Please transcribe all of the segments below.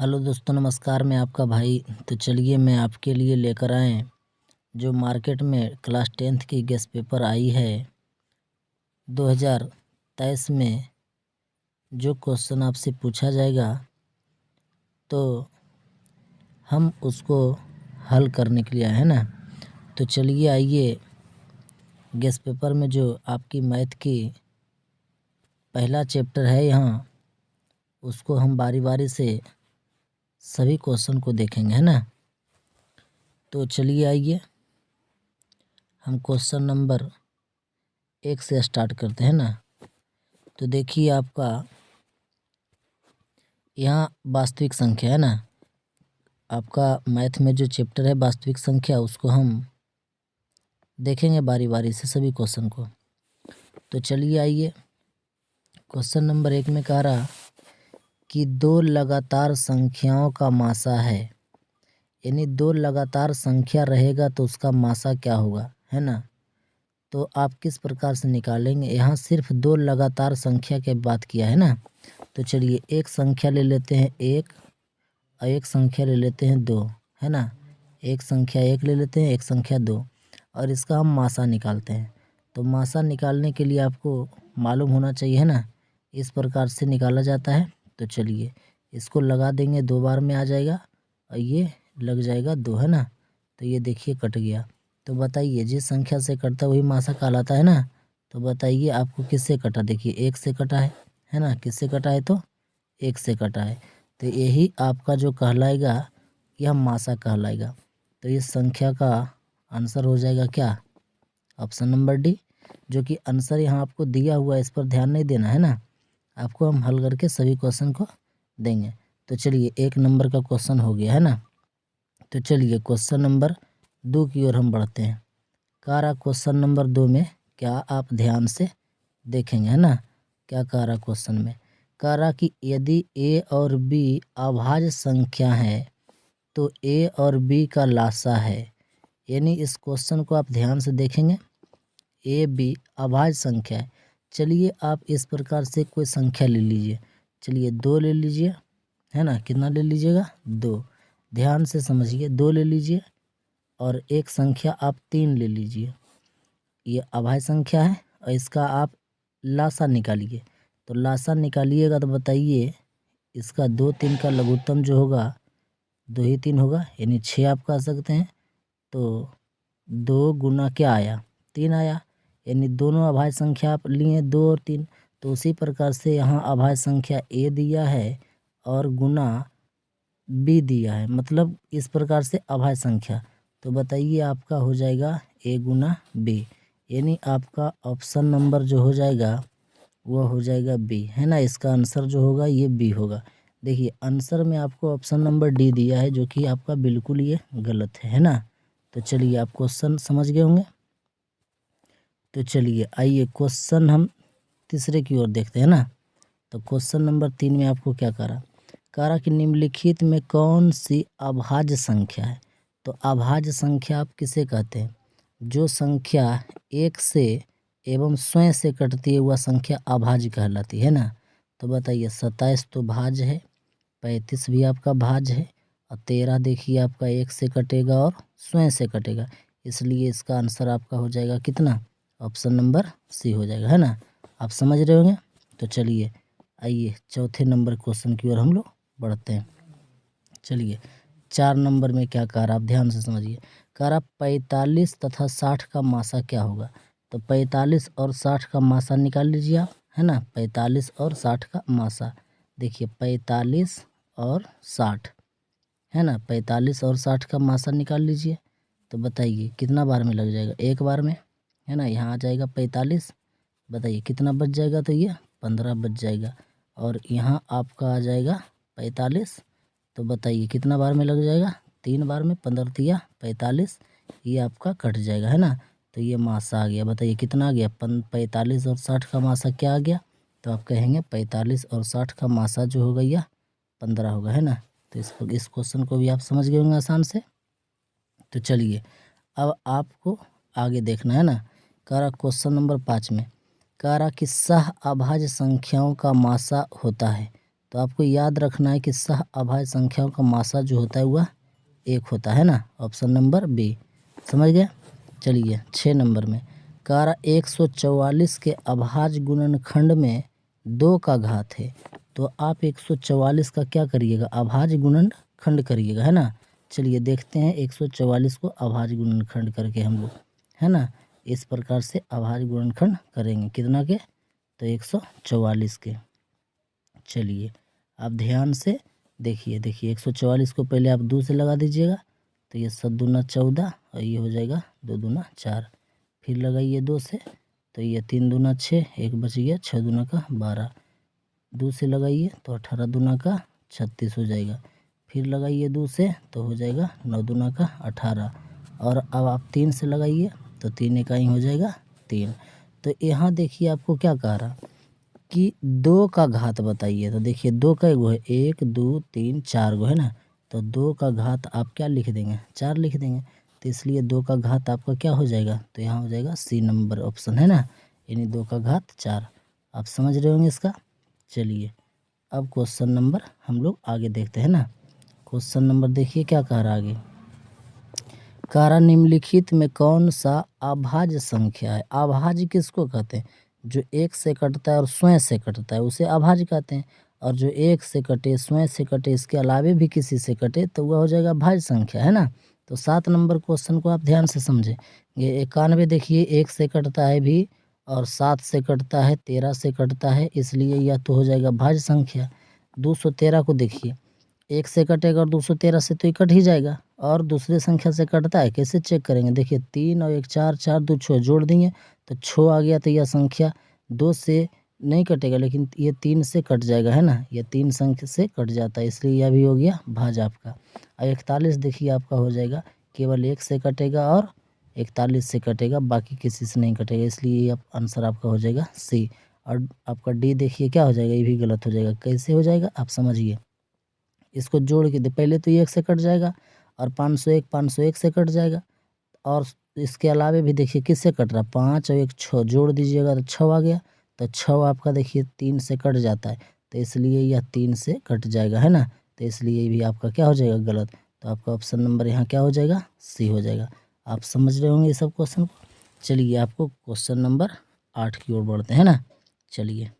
Hello दोस्तों, नमस्कार। मैं आपका भाई। तो चलिए मैं आपके लिए लेकर आए जो मार्केट में क्लास 10th की गेस्ट पेपर आई है 2023 में। जो क्वेश्चन आपसे पूछा जाएगा तो हम उसको हल करने के लिए आए हैं ना। तो चलिए आइए, गेस्ट पेपर में जो आपकी मैथ की पहला चैप्टर है यहाँ, उसको हम बारी बारी से सभी क्वेश्चन को देखेंगे, है ना। तो चलिए आइए, हम क्वेश्चन नंबर 1 से स्टार्ट करते हैं ना। तो देखिए, आपका यहाँ वास्तविक संख्या है ना। आपका मैथ में जो चैप्टर है वास्तविक संख्या, उसको हम देखेंगे बारी बारी से सभी क्वेश्चन को। तो चलिए आइए, क्वेश्चन नंबर 1 में कह रहा कि दो लगातार संख्याओं का मासा है, यानी दो लगातार संख्या रहेगा तो उसका मासा क्या होगा, है ना। तो आप किस प्रकार से निकालेंगे, यहाँ सिर्फ दो लगातार संख्या की बात किया है ना। तो चलिए एक संख्या ले लेते हैं 1 और एक संख्या ले लेते हैं 2, है ना। एक संख्या 1 ले लेते हैं, एक संख्या 2, और इसका हम मासा निकालते हैं। तो मासा निकालने के लिए आपको मालूम होना चाहिए, है ना, इस प्रकार से निकाला जाता है। तो चलिए इसको लगा देंगे, 2 बार में आ जाएगा और ये लग जाएगा 2, है ना। तो ये देखिए कट गया। तो बताइए, जिस संख्या से कटता वही मासा कहलाता है ना। तो बताइए आपको किससे कटा, देखिए 1 से कटा है ना। किससे कटा है, तो 1 से कटा है। तो यही आपका जो कहलाएगा, यह मासा कहलाएगा। तो इस संख्या का आंसर हो जाएगा क्या, ऑप्शन नंबर डी। जो कि आंसर यहाँ आपको दिया हुआ है, इस पर ध्यान नहीं देना है ना। आपको हम हल करके सभी क्वेश्चन को देंगे। तो चलिए 1 नंबर का क्वेश्चन हो गया, है ना। तो चलिए क्वेश्चन नंबर 2 की ओर हम बढ़ते हैं। कह रहा क्वेश्चन नंबर 2 में, क्या आप ध्यान से देखेंगे, है ना। क्या कह रहा क्वेश्चन में, कह रहा कि यदि ए और बी अभाज्य संख्या है तो ए और बी का लासा है। यानी इस क्वेश्चन को आप ध्यान से देखेंगे, ए बी अभाज्य संख्या है। चलिए आप इस प्रकार से कोई संख्या ले लीजिए। चलिए 2 ले लीजिए, है ना। कितना ले लीजिएगा, 2। ध्यान से समझिए, 2 ले लीजिए और एक संख्या आप 3 ले लीजिए। ये अभाज्य संख्या है और इसका आप लासा निकालिए। तो लासा निकालिएगा तो बताइए, इसका 2 3 का लघुत्तम जो होगा 2 ही 3 होगा, यानी 6 आप कह सकते हैं। तो 2 गुना क्या आया, 3 आया। यानी दोनों अभाज्य संख्या आप लिए 2 और 3। तो उसी प्रकार से यहाँ अभाज्य संख्या ए दिया है और गुना बी दिया है, मतलब इस प्रकार से अभाज्य संख्या। तो बताइए आपका हो जाएगा ए गुना बी, यानी आपका ऑप्शन नंबर जो हो जाएगा वह हो जाएगा बी, है ना। इसका आंसर जो होगा ये बी होगा। देखिए आंसर में आपको ऑप्शन नंबर डी दिया है, जो कि आपका बिल्कुल ये गलत है ना। तो चलिए आप क्वेश्चन समझ गए होंगे। तो चलिए आइए क्वेश्चन हम तीसरे की ओर देखते हैं ना। तो क्वेश्चन नंबर 3 में आपको क्या कह रहा कि निम्नलिखित में कौन सी अभाज्य संख्या है। तो अभाज्य संख्या आप किसे कहते हैं, जो संख्या 1 से एवं स्वयं से कटती है वह संख्या अभाज्य कहलाती है ना। तो बताइए 27 तो भाज्य है, 35 भी आपका भाज्य है, और 13 देखिए आपका 1 से कटेगा और स्वयं से कटेगा। इसलिए इसका आंसर आपका हो जाएगा कितना, ऑप्शन नंबर सी हो जाएगा, है ना। आप समझ रहे होंगे। तो चलिए आइए चौथे नंबर क्वेश्चन की ओर हम लोग बढ़ते हैं। चलिए 4 नंबर में क्या कह रहा, आप ध्यान से समझिए। कह रहा 45 तथा 60 का मासा क्या होगा। तो 45 और 60 का मासा निकाल लीजिए आप, है ना। 45 और 60 का मासा, देखिए 45 और 60, है ना। 45 और 60 का मासा निकाल लीजिए। तो बताइए कितना बार में लग जाएगा, एक बार में, है ना। यहाँ आ जाएगा 45, बताइए कितना बच जाएगा, तो ये 15 बच जाएगा। और यहाँ आपका आ जाएगा 45, तो बताइए कितना बार में लग जाएगा, 3 बार में, 15 तिया 45, ये आपका कट जाएगा, है ना। तो ये मासा आ गया। बताइए कितना आ गया, 45 और 60 का मासा क्या आ गया। तो आप कहेंगे 45 और 60 का मासा जो होगा यह 15 होगा, है ना। तो इस क्वेश्चन को भी आप समझ गए होंगे आसान से। तो चलिए अब आपको आगे देखना है ना। कह रहा क्वेश्चन नंबर 5 में, कह रहा कि सह अभाज्य संख्याओं का मासा होता है। तो आपको याद रखना है कि सह अभाज्य संख्याओं का मासा जो होता है वह 1 होता है ना, ऑप्शन नंबर बी। समझ गए। चलिए 6 नंबर में कारा 144 के अभाज्य गुणनखंड में 2 का घात है, तो आप 144 का क्या करिएगा, अभाज्य गुणनखंड करिएगा, है ना। चलिए देखते हैं 144 को अभाज्य गुणनखंड करके हम लोग, है ना, इस प्रकार से अभाज्य गुणनखंड करेंगे कितना के, तो 144 के। चलिए आप ध्यान से देखिए 144 को पहले आप 2 से लगा दीजिएगा, तो ये 7 दूना 14 और ये हो जाएगा 2 दूना 4। फिर लगाइए 2 से, तो ये 3 दूना 6, एक बच गया, 6 दूना का 12। 2 से लगाइए तो 18 दूना का 36 हो जाएगा। फिर लगाइए 2 से तो हो जाएगा 9 दूना का 18। और अब आप 3 से लगाइए तो 3 इकाई हो जाएगा 3। तो यहाँ देखिए आपको क्या कह रहा कि 2 का घात बताइए, तो देखिए 2 का गो है, 1 2 3 4 गो है ना, तो 2 का घात आप क्या लिख देंगे, 4 लिख देंगे। तो इसलिए 2 का घात आपका क्या हो जाएगा, तो यहाँ हो जाएगा सी नंबर ऑप्शन, है ना, यानी 2 का घात 4। आप समझ रहे होंगे इसका। चलिए अब क्वेश्चन नंबर हम लोग आगे देखते हैं ना। क्वेश्चन नंबर देखिए क्या कह रहा आगे, कारा निम्नलिखित में कौन सा अभाज्य संख्या है। अभाज्य किसको कहते हैं, जो 1 से कटता है और स्वयं से कटता है उसे अभाज्य कहते हैं, और जो 1 से कटे, स्वयं से कटे, इसके अलावे भी किसी से कटे तो वह हो जाएगा भाज्य संख्या, है ना। तो 7 नंबर क्वेश्चन को आप ध्यान से समझें। ये 91 देखिए 1 से कटता है भी, और 7 से कटता है, 13 से कटता है, इसलिए यह तो हो जाएगा भाज्य संख्या। 213 को देखिए 1 से कटेगा और 213 से तो ये कट ही जाएगा, और दूसरे संख्या से कटता है, कैसे चेक करेंगे, देखिए 3 और 1 4, 4 2 6 जोड़ देंगे तो 6 आ गया, तो यह संख्या 2 से नहीं कटेगा, लेकिन ये 3 से कट जाएगा, है ना, ये 3 संख्या से कट जाता है, इसलिए यह भी हो गया भाज्य आपका। और 41 देखिए आपका हो जाएगा, केवल 1 से कटेगा और 41 से कटेगा, बाकी किसी से नहीं कटेगा, इसलिए ये आंसर आपका हो जाएगा सी। और आपका डी देखिए क्या हो जाएगा, ये भी गलत हो जाएगा। कैसे हो जाएगा आप समझिए, इसको जोड़ के दे, पहले तो ये 1 से कट जाएगा, और 501 से कट जाएगा, और इसके अलावे भी देखिए किससे कट रहा है, 5 और 1 6 जोड़ दीजिएगा तो 6 आ गया, तो 6 आपका देखिए 3 से कट जाता है, तो इसलिए यह 3 से कट जाएगा, है ना, तो इसलिए भी आपका क्या हो जाएगा गलत। तो आपका ऑप्शन नंबर यहाँ क्या हो जाएगा, सी हो जाएगा। आप समझ रहे होंगे ये सब क्वेश्चन को। चलिए आपको क्वेश्चन नंबर 8 की ओर बढ़ते हैं ना। चलिए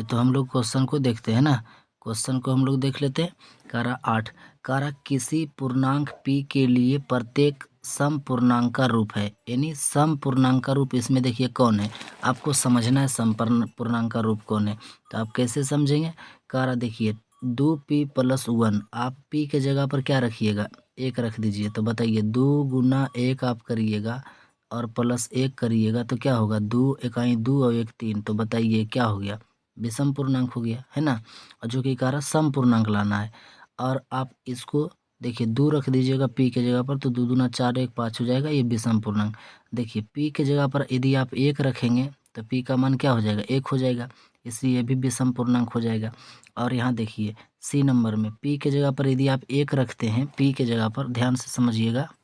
तो हम लोग क्वेश्चन को देखते हैं ना। क्वेश्चन को हम लोग देख लेते हैं। कारा 8, कारा किसी पूर्णांक p के लिए प्रत्येक सम पूर्णांक का रूप है, यानी सम पूर्णांक का रूप इसमें देखिए कौन है, आपको समझना है सम पूर्णांक का रूप कौन है। तो आप कैसे समझेंगे, कारा देखिए 2p + 1, आप p के जगह पर क्या रखिएगा, 1 रख दीजिए, तो बताइए 2 गुना 1 आप करिएगा और +1 करिएगा तो क्या होगा, 2 इकाई 2 और 1 3, तो बताइए क्या हो गया, विषम पूर्णांक हो गया, है ना। और जो कि कह सम पूर्णांक लाना है, और आप इसको देखिए 2 रख दीजिएगा p के जगह पर, तो 2 दूना 4 1 5 हो जाएगा, ये विषम पूर्णांक। देखिए p के जगह पर यदि आप 1 रखेंगे तो p का मान क्या हो जाएगा, 1 हो जाएगा, इसलिए ये भी विषम पूर्णांक हो जाएगा। और यहाँ देखिए सी नंबर में p के जगह पर यदि आप 1 रखते हैं, p के जगह पर ध्यान से समझिएगा,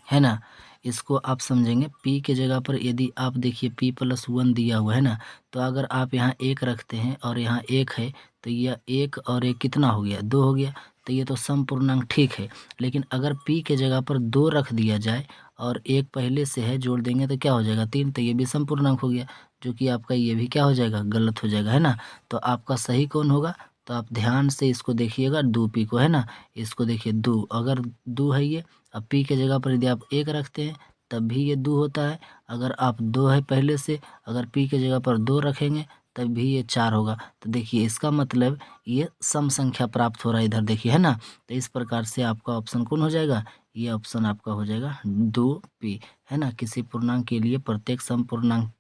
है ना, इसको आप समझेंगे। p के जगह पर यदि आप देखिए p + 1 दिया हुआ है ना, तो अगर आप यहाँ 1 रखते हैं और यहाँ 1 है, तो यह 1 और 1 कितना हो गया, 2 हो गया, तो ये तो सम पूर्णांक ठीक है। लेकिन अगर p के जगह पर 2 रख दिया जाए और 1 पहले से है, जोड़ देंगे तो क्या हो जाएगा 3, तो ये भी सम पूर्णांक हो गया, जो कि आपका ये भी क्या हो जाएगा, गलत हो जाएगा, है ना। तो आपका सही कौन होगा, तो आप ध्यान से इसको देखिएगा, 2p को, है ना, इसको देखिए 2, अगर 2 है ये, अब p के जगह पर यदि आप 1 रखते हैं तब भी ये 2 होता है, अगर आप 2 है पहले से, अगर p के जगह पर 2 रखेंगे तब भी ये 4 होगा। तो देखिए इसका मतलब ये सम संख्या प्राप्त हो रहा है इधर देखिए, है ना। तो इस प्रकार से आपका ऑप्शन कौन हो जाएगा, ये ऑप्शन आपका हो जाएगा 2p, है ना। किसी पूर्णांक के लिए प्रत्येक सम पूर्णांक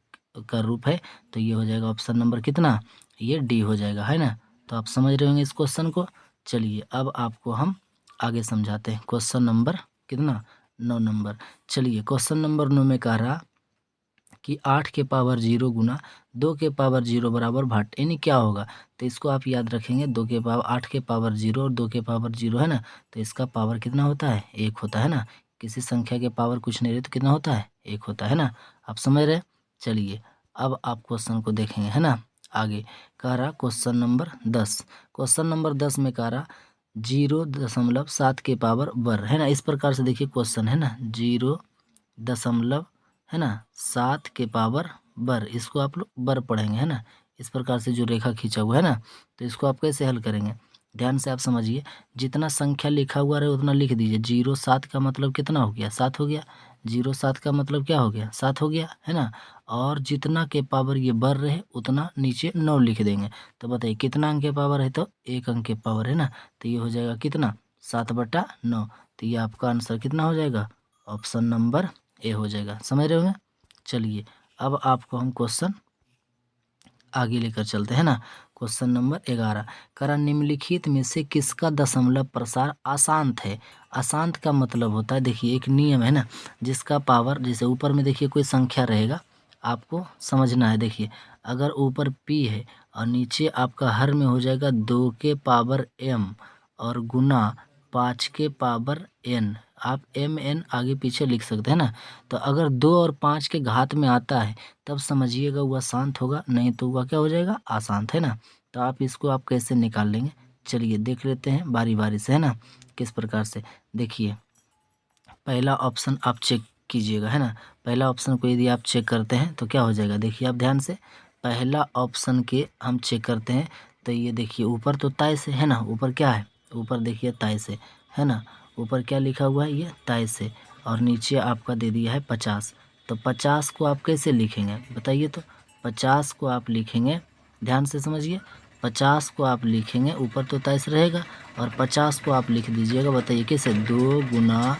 का रूप है, तो ये हो जाएगा ऑप्शन नंबर कितना, ये डी हो जाएगा, है ना। तो आप समझ रहे होंगे इस क्वेश्चन को। चलिए अब आपको हम आगे समझाते हैं। क्वेश्चन नंबर कितना, 9 नंबर। चलिए क्वेश्चन नंबर 9 में कह रहा कि 8 के पावर 0 गुना 2 के पावर 0 बराबर भाट, यानी क्या होगा, तो इसको आप याद रखेंगे, 2 के पावर 8 के पावर 0 और 2 के पावर 0 है ना, तो इसका पावर कितना होता है, 1 होता है ना। किसी संख्या के पावर कुछ नहीं रहे तो कितना होता है, 1 होता है ना। आप समझ रहे। चलिए अब आप क्वेश्चन को देखेंगे, है ना। आगे कह रहा क्वेश्चन नंबर 10। क्वेश्चन नंबर 10 में कह रहा 0.7 के पावर बर, है ना। इस प्रकार से देखिए क्वेश्चन, है ना। 0, है ना, 7 के पावर बर, इसको आप लोग बर पढ़ेंगे, है ना। इस प्रकार से जो रेखा खींचा हुआ है ना, तो इसको आप कैसे हल करेंगे, ध्यान से आप समझिए। जितना संख्या लिखा हुआ रहे उतना लिख दीजिए। 0.7 का मतलब कितना हो गया, 7 हो गया। 0.7 का मतलब क्या हो गया, 7 हो गया, है ना। और जितना के पावर ये बढ़ रहे उतना नीचे 9 लिख देंगे। तो बताइए कितना अंक के पावर है, तो 1 अंक के पावर, है ना। तो ये हो जाएगा कितना, 7/9। तो ये आपका आंसर कितना हो जाएगा, ऑप्शन नंबर ए हो जाएगा। समझ रहे होंगे। चलिए अब आपको हम क्वेश्चन आगे लेकर चलते हैं ना। क्वेश्चन नंबर 11 करा निम्नलिखित में से किसका दशमलव प्रसार अशांत है। अशांत का मतलब होता है, देखिए एक नियम है ना, जिसका पावर, जैसे ऊपर में देखिए कोई संख्या रहेगा, आपको समझना है। देखिए अगर ऊपर p है और नीचे आपका हर में हो जाएगा 2 के पावर m और गुना 5 के पावर n, आप mn आगे पीछे लिख सकते हैं ना। तो अगर 2 और 5 के घात में आता है तब समझिएगा वह शांत होगा, नहीं तो वह क्या हो जाएगा, अशांत, है ना। तो आप इसको आप कैसे निकाल लेंगे, चलिए देख लेते हैं बारी बारी से, है ना। किस प्रकार से, देखिए पहला ऑप्शन आप चेक कीजिएगा, है ना। पहला ऑप्शन को यदि आप चेक करते हैं तो क्या हो जाएगा, देखिए आप ध्यान से, पहला ऑप्शन के हम चेक करते हैं तो ये देखिए ऊपर तो तय से, है ना, ऊपर क्या है, ऊपर देखिए तय से, है ना। ऊपर क्या लिखा हुआ है, ये तय से, और नीचे आपका दे दिया है 50। तो 50 को आप कैसे लिखेंगे बताइए, तो 50 को आप लिखेंगे, ध्यान से समझिए, 50 को आप लिखेंगे, ऊपर तो तय से रहेगा, और 50 को आप लिख दीजिएगा, बताइए कैसे, 2 गुना,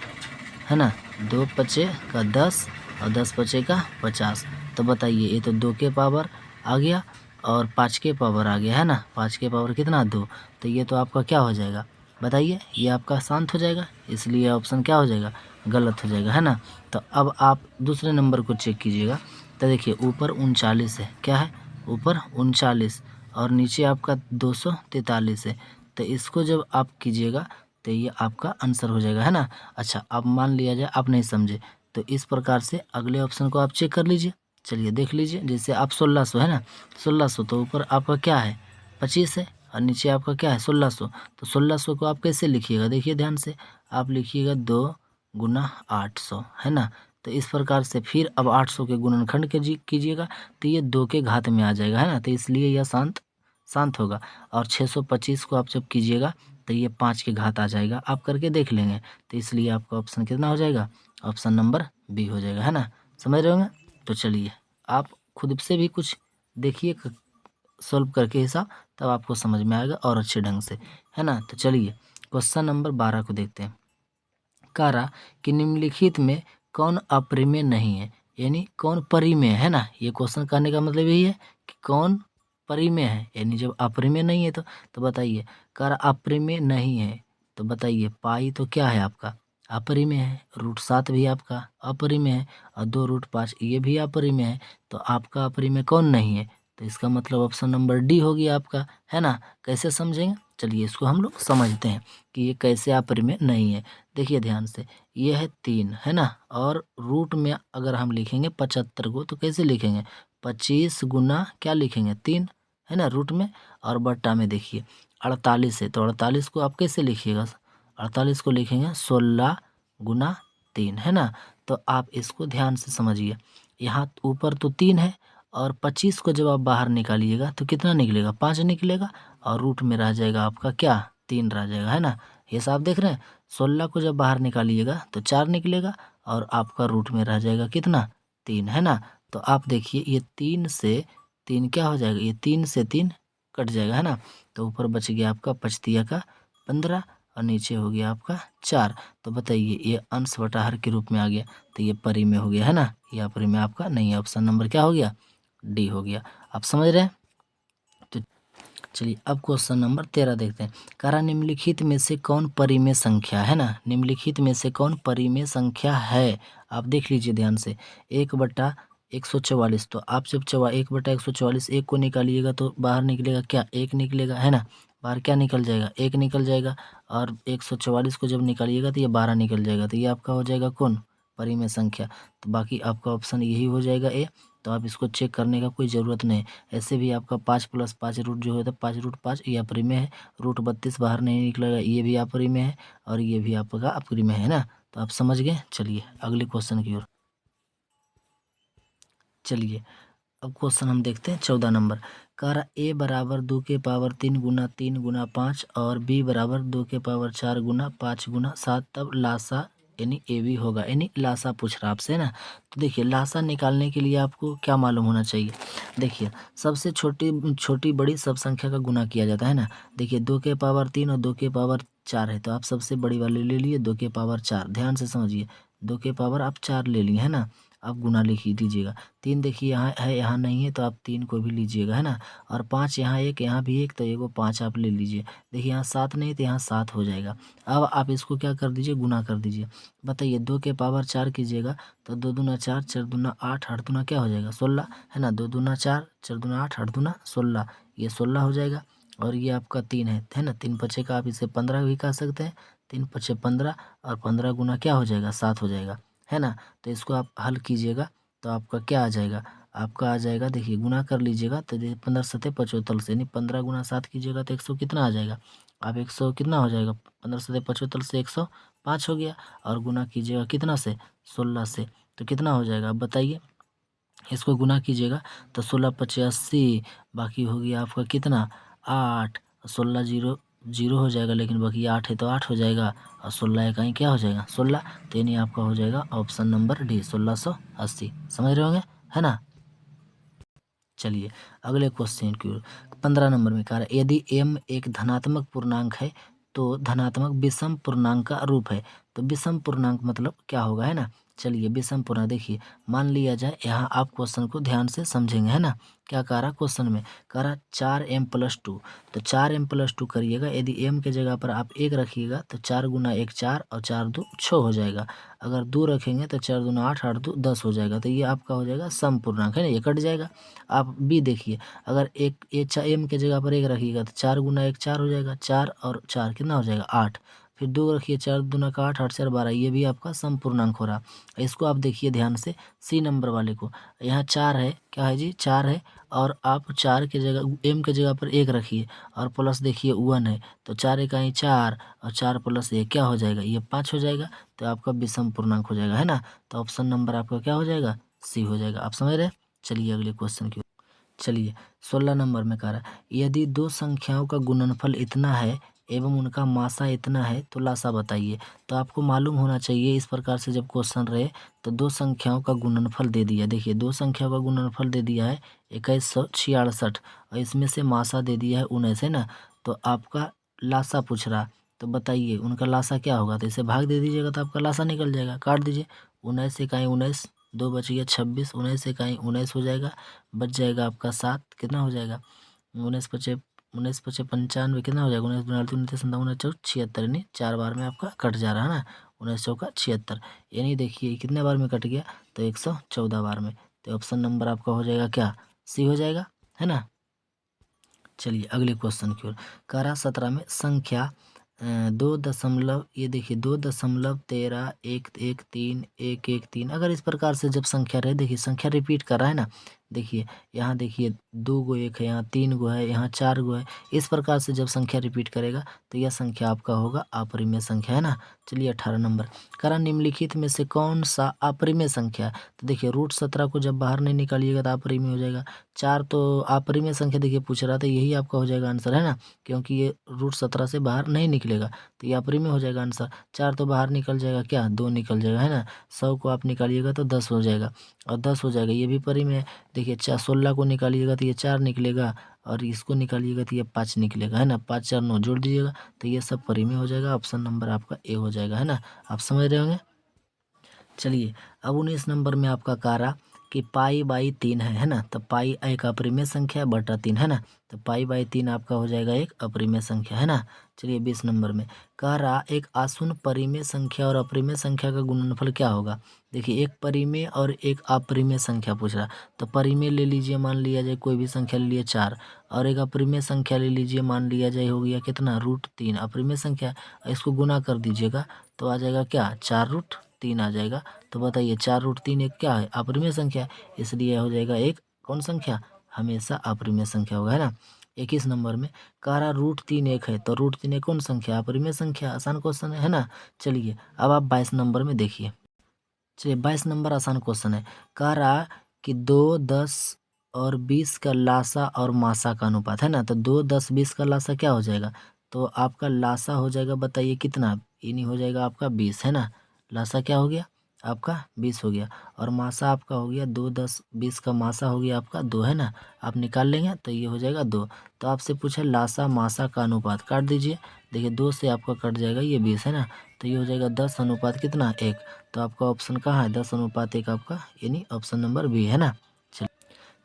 है ना, 2 पचे का 10 और 10 पचे का 50। तो बताइए ये तो 2 के पावर आ गया और 5 के पावर आ गया, है ना। 5 के पावर कितना, 2। तो ये तो आपका क्या हो जाएगा, बताइए, ये आपका शांत हो जाएगा, इसलिए ऑप्शन क्या हो जाएगा, गलत हो जाएगा, है ना। तो अब आप दूसरे नंबर को चेक कीजिएगा। तो देखिए ऊपर 39 है, क्या है, ऊपर 39 और नीचे आपका 243 है। तो इसको जब आप कीजिएगा तो ये आपका आंसर हो जाएगा, है ना। अच्छा अब मान लिया जाए आप नहीं समझे, तो इस प्रकार से अगले ऑप्शन को आप चेक कर लीजिए। चलिए देख लीजिए, जैसे आप 1600, है ना, 1600, तो ऊपर आपका क्या है, 25 है, और नीचे आपका क्या है, 1600। तो 1600 को आप कैसे लिखिएगा, देखिए ध्यान से, आप लिखिएगा 2 गुना 800, है ना। तो इस प्रकार से फिर अब 800 के गुणनखंड के जी कीजिएगा, तो ये 2 के घात में आ जाएगा, है ना। तो इसलिए यह शांत शांत होगा। और 625 को आप जब कीजिएगा तो ये 5 के घात आ जाएगा, आप करके देख लेंगे। तो इसलिए आपका ऑप्शन कितना हो जाएगा, ऑप्शन नंबर बी हो जाएगा, है ना। समझ रहे होंगे। तो चलिए आप खुद से भी कुछ देखिए सॉल्व करके हिसाब, तब आपको समझ में आएगा और अच्छे ढंग से, है ना। तो चलिए क्वेश्चन नंबर 12 को देखते हैं। कह रहा कि निम्नलिखित में कौन अपरिमेय नहीं है, यानी कौन परिमेय है ना। ये क्वेश्चन करने का मतलब यही है कि कौन परिमेय है, यानी जब अपरिमेय नहीं है तो बताइए। कह रहा अपरिमेय नहीं है, तो बताइए पाई तो क्या है आपका, अपरिमेय है। √7 भी आपका अपरिमेय है, और 2√5 ये भी अपरिमेय है। तो आपका अपरिमेय कौन नहीं है, तो इसका मतलब ऑप्शन नंबर डी हो गया आपका, है ना। कैसे समझेंगे, चलिए इसको हम लोग समझते हैं कि ये कैसे अपरिमेय नहीं है। देखिए ध्यान से, ये है 3, है ना, और रूट में अगर हम लिखेंगे 75 को तो कैसे लिखेंगे, 25 गुना क्या लिखेंगे, 3, है ना, रूट में, और बट्टा में देखिए 48 है, तो 48 को आप कैसे लिखिएगा, 48 को लिखेंगे 16 गुना 3, है ना। तो आप इसको ध्यान से समझिए, यहाँ ऊपर तो 3 है, और 25 को जब आप बाहर निकालिएगा तो कितना निकलेगा, 5 निकलेगा, और रूट में रह जाएगा आपका क्या, 3 रह जाएगा, है ना। ये सब देख रहे हैं, 16 को जब बाहर निकालिएगा तो 4 निकलेगा, और आपका रूट में रह जाएगा कितना, 3, है ना। तो आप देखिए ये 3 से 3 क्या हो जाएगा, ये 3 से 3 कट जाएगा, है ना। तो ऊपर बच गया आपका पचतिया का 15, और नीचे हो गया आपका 4। तो बताइए ये अंश बटा हर के रूप में आ गया, तो ये परिमेय हो गया, है ना। ये अपरिमेय आपका नहीं है, ऑप्शन नंबर क्या हो गया, डी हो गया। आप समझ रहे हैं। तो चलिए अब क्वेश्चन नंबर 13 देखते हैं। करा निम्नलिखित में से कौन परिमेय संख्या है ना, निम्नलिखित में से कौन परिमेय संख्या है। आप देख लीजिए ध्यान से, 1/144, तो आप जब 1/144 एक को निकालिएगा तो बाहर निकलेगा क्या, 1 निकलेगा, है ना। बाहर क्या निकल जाएगा, 1 निकल जाएगा, और 144 को जब निकालिएगा तो ये 12 निकल जाएगा, तो ये आपका हो जाएगा कौन, परिमेय संख्या। तो बाकी आपका ऑप्शन यही हो जाएगा ए। तो आप इसको चेक करने का कोई ज़रूरत नहीं। ऐसे भी आपका 5 + 5 रूट जो होता है 5√5 ये अपरिमेय है। रूट 32 बाहर नहीं निकलेगा, ये भी अपरिमेय है और ये भी आपका अपरिमेय है ना। तो आप समझ गए। चलिए अगले क्वेश्चन की ओर चलिए। अब क्वेश्चन हम देखते हैं 14 नंबर। कह रहा a बराबर 2 के पावर 3 गुना 3 गुना 5 और b बराबर 2 के पावर 4 गुना 5 गुना 7 तब लासा यानी ए बी होगा। यानी लासा पूछ रहा आपसे है ना। तो देखिए लासा निकालने के लिए आपको क्या मालूम होना चाहिए। देखिए सबसे छोटी छोटी बड़ी सब संख्या का गुना किया जाता है ना। देखिए 2 के पावर 3 और 2 के पावर 4 है तो आप सबसे बड़ी वाली ले लिए 2 के पावर 4। ध्यान से समझिए 2 के पावर आप 4 ले लिए है ना। आप गुना लिख ही दीजिएगा। 3 देखिए यहाँ है यहाँ नहीं है तो आप 3 को भी लीजिएगा है ना। और 5 यहाँ एक यहाँ भी एक तो एगो 5 आप ले लीजिए। देखिए यहाँ 7 नहीं तो यहाँ 7 हो जाएगा। अब आप इसको क्या कर दीजिए गुना कर दीजिए। बताइए 2 के पावर 4 कीजिएगा तो 2 दूना 4 4 दूना 8 8 दूना क्या हो जाएगा 16 है ना। 2 दूना 4 4 दूना 8 8 दूना 16 ये 16 हो जाएगा। और ये आपका 3 है ना। 3 पचे का आप इसे 15 भी कह सकते हैं। 3 पचे 15 और 15 गुना क्या हो जाएगा 7 हो जाएगा है ना। तो इसको आप हल कीजिएगा तो आपका क्या आ जाएगा। आपका आ जाएगा देखिए गुना कर लीजिएगा तो 15 सते 75 से यानी 15 गुना 7 कीजिएगा तो 100 कितना आ जाएगा। आप 100 कितना हो जाएगा 15 सते 75 से 105 हो गया। और गुना कीजिएगा कितना से 16 से तो कितना हो जाएगा आप बताइए। इसको गुना कीजिएगा तो 16 पचे 80 बाकी हो गया आपका कितना 8। 16 जीरो जीरो हो जाएगा लेकिन बाकी 8 है तो 8 हो जाएगा और 16 कहीं क्या हो जाएगा 16। तो यानी आपका हो जाएगा ऑप्शन नंबर डी 1680। समझ रहे होंगे है ना। चलिए अगले क्वेश्चन की ओर 15 नंबर में कह रहा है यदि m एक धनात्मक पूर्णांक है तो धनात्मक विषम पूर्णांक का रूप है। तो विषम पूर्णांक मतलब क्या होगा है ना। चलिए विषम पूर्णांक देखिए मान लिया जाए यहाँ आप क्वेश्चन को ध्यान से समझेंगे है ना। क्या कह रहा क्वेश्चन में कह रहा 4m+2 तो 4m+2 करिएगा। यदि m के जगह पर आप 1 रखिएगा तो 4 गुना 1 4 और 4 2 6 हो जाएगा। अगर 2 रखेंगे तो 4 दूना 8 8 2 10 हो जाएगा। तो ये आपका हो जाएगा सम पूर्णांक है ना ये कट जाएगा। आप बी देखिए अगर एक एम के जगह पर 1 रखिएगा तो 4 गुना 1 4 हो जाएगा। 4 और 4 कितना हो जाएगा 8। फिर 2 रखिए 4 दूना का 8 8 4 12 ये भी आपका समपूर्णांक हो रहा। इसको आप देखिए ध्यान से सी नंबर वाले को यहाँ 4 है क्या है जी 4 है। और आप 4 के जगह एम के जगह पर 1 रखिए और प्लस देखिए 1 है तो 4 इकाई 4 और 4 + 1 क्या हो जाएगा ये 5 हो जाएगा। तो आपका विषम पूर्णांक हो जाएगा है ना। तो ऑप्शन नंबर आपका क्या हो जाएगा सी हो जाएगा। आप समझ रहे। चलिए अगले क्वेश्चन की चलिए 16 नंबर में कह रहा है यदि दो संख्याओं का गुणनफल इतना है एवं उनका मासा इतना है तो लासा बताइए। तो आपको मालूम होना चाहिए इस प्रकार से जब क्वेश्चन रहे तो दो संख्याओं का गुणनफल दे दिया। देखिए दो संख्याओं का गुणनफल दे दिया है 2166 और इसमें से मासा दे दिया है 19 है ना। तो आपका लासा पूछ रहा तो बताइए उनका लासा क्या होगा। तो इसे भाग दे दीजिएगा तो आपका लासा निकल जाएगा। काट दीजिए 19 इकाई 19 2 बच गया 26 19 इकाई 19 हो जाएगा। बच जाएगा आपका 7 कितना हो जाएगा 19 पचे 95 कितना हो जाएगा 19 29 29 57 चौक 76 यानी 4 बार में आपका कट जा रहा है ना। 19 चौका 76 यानी देखिए कितने बार में कट गया तो 114 बार में। तो ऑप्शन नंबर आपका हो जाएगा क्या सी हो जाएगा है ना। चलिए अगले क्वेश्चन की ओर कारा 17 में संख्या 2 दशमलव ये देखिए 2.13 113 अगर इस प्रकार से जब संख्या रहे देखिए संख्या रिपीट कर रहा है ना। देखिए यहाँ देखिए 2 गो 1 है यहाँ 3 गो है यहाँ 4 गो है। इस प्रकार से जब संख्या रिपीट करेगा तो यह संख्या आपका होगा अपरिमेय संख्या है ना। चलिए 18 नंबर करा निम्नलिखित में से कौन सा अपरिमेय संख्या। तो देखिए √17 को जब बाहर नहीं निकालिएगा तो अपरिमेय हो जाएगा। 4 तो अपरिमेय संख्या देखिए पूछ रहा था यही आपका हो जाएगा आंसर है ना। क्योंकि ये √17 से बाहर नहीं निकलेगा तो ये अपरिमेय हो जाएगा आंसर। 4 तो बाहर निकल जाएगा क्या 2 निकल जाएगा है ना। 100 को आप निकालिएगा तो 10 हो जाएगा और 10 हो जाएगा ये भी परिमेय है। देखिए 16 को निकालिएगा तो ये 4 निकलेगा और इसको निकालिएगा तो ये 5 निकलेगा है ना। 5 4 9 जोड़ दीजिएगा तो ये सब परिमेय हो जाएगा। ऑप्शन नंबर आपका ए हो जाएगा है ना। आप समझ रहे होंगे। चलिए अब 19 नंबर में आपका कारा कि पाई/3 है ना। तो पाई एक अपरिमेय संख्या बटा 3 है ना। तो पाई/3 आपका हो जाएगा एक अपरिमेय संख्या है ना। चलिए 20 नंबर में कह रहा एक आशून्य परिमेय संख्या और अपरिमेय संख्या का गुणनफल क्या होगा। देखिए एक परिमेय और एक अपरिमेय संख्या पूछ रहा। तो परिमेय ले लीजिए मान लिया जाए कोई भी संख्या ले लिए 4 और एक अपरिमेय संख्या ले लीजिए मान लिया जाए हो गया कितना √3 अपरिमेय संख्या। इसको गुना कर दीजिएगा तो आ जाएगा क्या 4√3 आ जाएगा। तो बताइए 4√3 क्या है, अपरिमेय संख्या है, इसलिए हो जाएगा एक कौन संख्या, हमेशा अपरिमेय संख्या होगा, है ना। 21 नंबर में कह रहा √3 1 है, तो √3 एक कौन संख्या, अपरिमेय संख्या, आसान क्वेश्चन है ना। चलिए अब आप 22 नंबर में देखिए। चलिए 22 नंबर आसान क्वेश्चन है, कह रहा कि 2, 10 और 20 का लासा और मासा का अनुपात, है ना। तो 2, 10, 20 का लासा क्या हो जाएगा, तो आपका लासा हो जाएगा, बताइए कितना, यानी हो जाएगा आपका 20, है ना। लासा क्या हो गया आपका 20 हो गया, और मासा आपका हो गया 2, 10, 20 का मासा हो गया आपका 2, है ना। आप निकाल लेंगे तो ये हो जाएगा 2। तो आपसे पूछे लासा मासा का अनुपात, काट दीजिए, देखिए 2 से आपका कट जाएगा ये 20, है ना। तो ये हो जाएगा 10 अनुपात कितना 1। तो आपका ऑप्शन कहाँ है, 10 अनुपात 1 आपका, यानी ऑप्शन नंबर बी, है ना।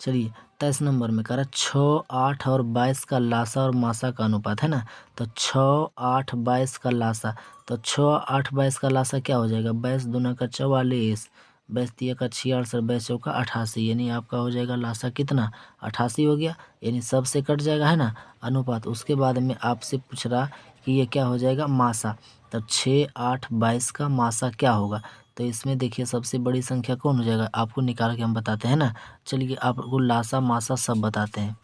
चलिए 23 नंबर में कह रहा 6, 8 और 22 का लासा और मासा का अनुपात, है ना। तो 6, 8, 22 का लासा, तो 6, 8, 22 का लासा क्या हो जाएगा, 22 दूना का 44, 22 तिया का 66 और 22 चौका 88, यानी आपका हो जाएगा लासा कितना 88 हो गया, यानी सब से कट जाएगा, है ना अनुपात। उसके बाद में आपसे पूछ रहा कि ये क्या हो जाएगा मासा, तो 6, 8, 22 का मासा क्या होगा, तो इसमें देखिए सबसे बड़ी संख्या कौन हो जाएगा, आपको निकाल के हम बताते हैं ना। चलिए आपको लासा मासा सब बताते हैं।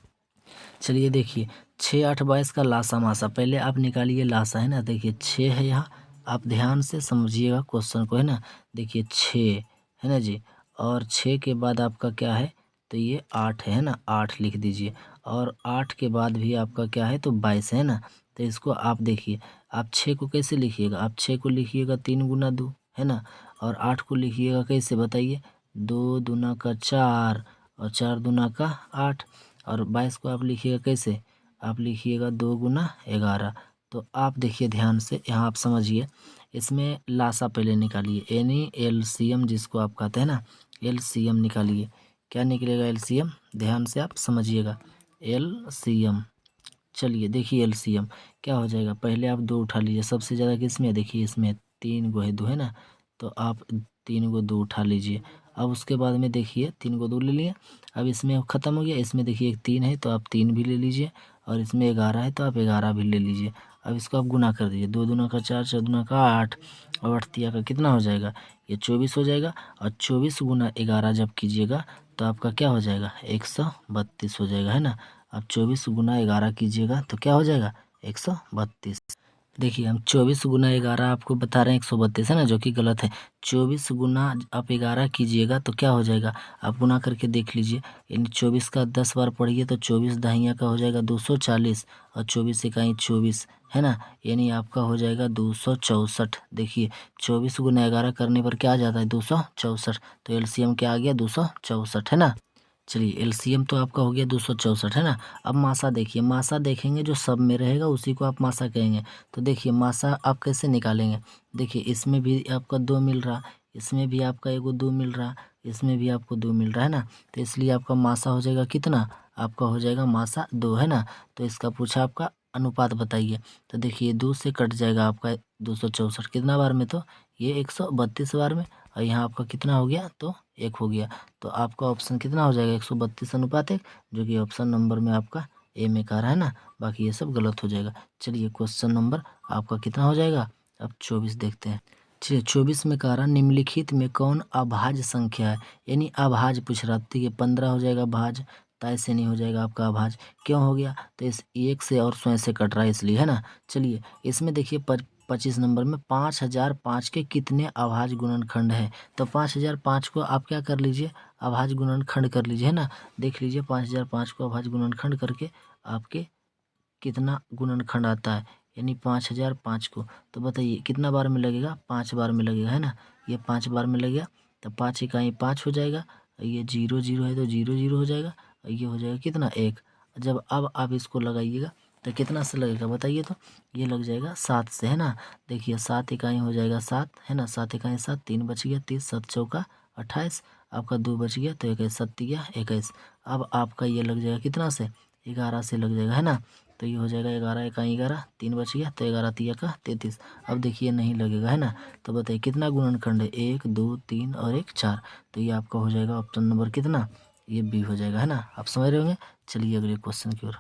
चलिए देखिए 6, 8, 22 का लासा मासा, पहले आप निकालिए लासा, है ना। देखिए 6 है यहाँ, आप ध्यान से समझिएगा क्वेश्चन को, है ना। देखिए 6 है ना जी, और 6 के बाद आपका क्या है, तो ये 8 है ना, 8 लिख दीजिए, और 8 के बाद भी आपका क्या है, तो 22 है ना। तो इसको आप देखिए, आप 6 को कैसे लिखिएगा, आप 6 को लिखिएगा 3 गुना 2, है ना। और 8 को लिखिएगा कैसे बताइए, 2 दूना का 4 और 4 दूना का 8, और 22 को आप लिखिएगा कैसे, आप लिखिएगा 2 गुना 11। तो आप देखिए ध्यान से, यहाँ आप समझिए, इसमें लासा पहले निकालिए, यानी एलसीएम जिसको आप कहते हैं ना, एलसीएम निकालिए। क्या निकलेगा एलसीएम, ध्यान से आप समझिएगा, एलसीएम। चलिए देखिए एलसीएम क्या हो जाएगा, पहले आप 2 उठा लीजिए, सबसे ज़्यादा किसमें, देखिए इसमें 3 गो है 2, है ना। तो आप 3 गो 2 उठा लीजिए। अब उसके बाद में देखिए 3 गो 2 ले लिए, अब इसमें ख़त्म हो गया, इसमें देखिए एक 3 है तो आप 3 भी ले लीजिए, और इसमें 11 है तो आप 11 भी ले लीजिए। अब इसको आप गुना कर दीजिए, 2 दूना का 4, 4 दूना का 8, और 8 तिया का कितना हो जाएगा, ये 24 हो जाएगा, और 24 गुना 11 जब कीजिएगा तो आपका क्या हो जाएगा, 132 हो जाएगा, है ना। अब 24 गुना 11 कीजिएगा तो क्या हो जाएगा, 132। देखिए हम 24 गुना 11 आपको बता रहे हैं 132, है ना, जो कि गलत है। 24 गुना आप 11 कीजिएगा तो क्या हो जाएगा, आप गुना करके देख लीजिए, यानी 24 का 10 बार पढ़िए तो 24 दहिया का हो जाएगा 240, और 24 इकाई 24, है ना, यानी आपका हो जाएगा 264। देखिए 24 गुना 11 करने पर क्या आ जाता है, 264। तो एलसीएम क्या आ गया, 264, है ना। चलिए एलसीएम तो आपका हो गया 264, है ना। अब मासा देखिए, मासा देखेंगे जो सब में रहेगा उसी को आप मासा कहेंगे। तो देखिए मासा आप कैसे निकालेंगे, देखिए इसमें भी आपका 2 मिल रहा, इसमें भी आपका एगो 2 मिल रहा, इसमें भी आपको 2 मिल रहा है ना। तो इसलिए आपका मासा हो जाएगा कितना, आपका हो जाएगा मासा 2, है ना। तो इसका पूछा आपका अनुपात बताइए, तो देखिए 2 से कट जाएगा आपका 264 कितना बार में, तो ये 132 बार में, और यहाँ आपका कितना हो गया, तो 1 हो गया। तो आपका ऑप्शन कितना हो जाएगा, 132 अनुपात 1, जो कि ऑप्शन नंबर में आपका ए में कह रहा है ना, बाकी ये सब गलत हो जाएगा। चलिए क्वेश्चन नंबर आपका कितना हो जाएगा, अब 24 देखते हैं। चलिए 24 में कह रहा निम्नलिखित में कौन अभाज्य संख्या है, यानी अभाज्य पूछ रहा, ठीक है 15 हो जाएगा भाज्य, ताय से नहीं हो जाएगा आपका अभाज्य, क्यों हो गया, तो इस 1 से और स्वयं से कट रहा है इसलिए, है ना। चलिए इसमें देखिए 25 नंबर में 5005 के कितने अभाज्य गुणनखंड है, तो 5005 को आप क्या कर लीजिए, अभाज्य गुणनखंड कर लीजिए, है ना। देख लीजिए 5005 को अभाज्य गुणनखंड करके आपके कितना गुणनखंड आता है, यानी 5005 को, तो बताइए कितना बार में लगेगा, 5 बार में लगेगा, है ना। ये 5 बार में लगेगा, तो 5 इकाई 5 हो जाएगा, ये 0 0 है तो 0 0 हो जाएगा, और ये हो जाएगा कितना 1। जब अब आप इसको लगाइएगा तो कितना से लगेगा बताइए, तो ये लग जाएगा 7 से, है ना। देखिए 7 इकाई हो जाएगा 7, है ना, 7 इकाई 7, 3 बच गया, 30 7 चौका 28, आपका 2 बच गया, तो 21 7 गया 21। अब आपका ये लग जाएगा कितना से, 11 से लग जाएगा, है ना। तो ये हो जाएगा 11 इकाई 11, 3 बच गया, तो 11 तिया का 33। अब देखिए नहीं लगेगा, है ना। तो बताइए कितना गुणनखंड है, 1 2 3 और 1 4, तो ये आपका हो जाएगा ऑप्शन नंबर कितना, ये बी हो जाएगा, है ना। आप समझ रहे होंगे। चलिए अगले क्वेश्चन की ओर।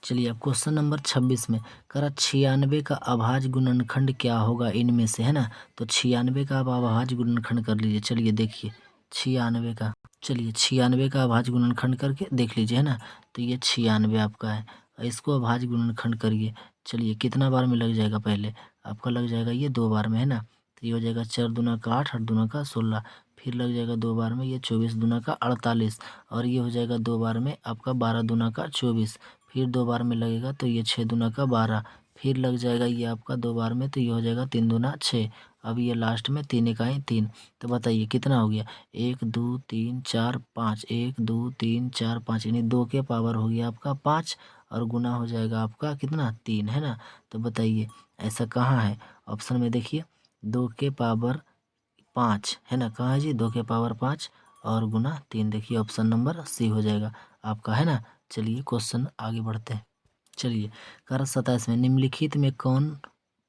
चलिए अब क्वेश्चन नंबर 26 में कह रहा 96 का अभाज्य गुणनखंड क्या होगा इनमें से, है ना। तो 96 का आप अभाज्य गुणनखंड कर लीजिए। चलिए देखिए 96 का अभाज्य गुणनखंड करके देख लीजिए, है ना। तो ये 96 आपका है, इसको अभाज्य गुणनखंड करिए। चलिए कितना बार में लग जाएगा, पहले आपका लग जाएगा ये 2 बार में, है ना। तो ये हो जाएगा 4 दूना का 8, 8 दूना का 16, फिर लग जाएगा 2 बार में ये 24 दूना का 48, और ये हो जाएगा 2 बार में आपका 12 दूना का 24, फिर 2 बार में लगेगा तो ये 6 दूना का 12, फिर लग जाएगा ये आपका 2 बार में, तो ये हो जाएगा 3 दूना 6, अब ये लास्ट में 3 इकाई 3। तो बताइए कितना हो गया, 1 2 3 4 5, 1 2 3 4 5, यानी 2 के पावर हो गया आपका 5, और गुना हो जाएगा आपका कितना 3, है ना। तो बताइए ऐसा कहाँ है, ऑप्शन में देखिए 2 के पावर 5, है ना, कहाँ है जी 2 के पावर 5 और गुना 3, देखिए ऑप्शन नंबर सी हो जाएगा आपका, है ना। चलिए क्वेश्चन आगे बढ़ते हैं। चलिए कारक 27 में निम्नलिखित में कौन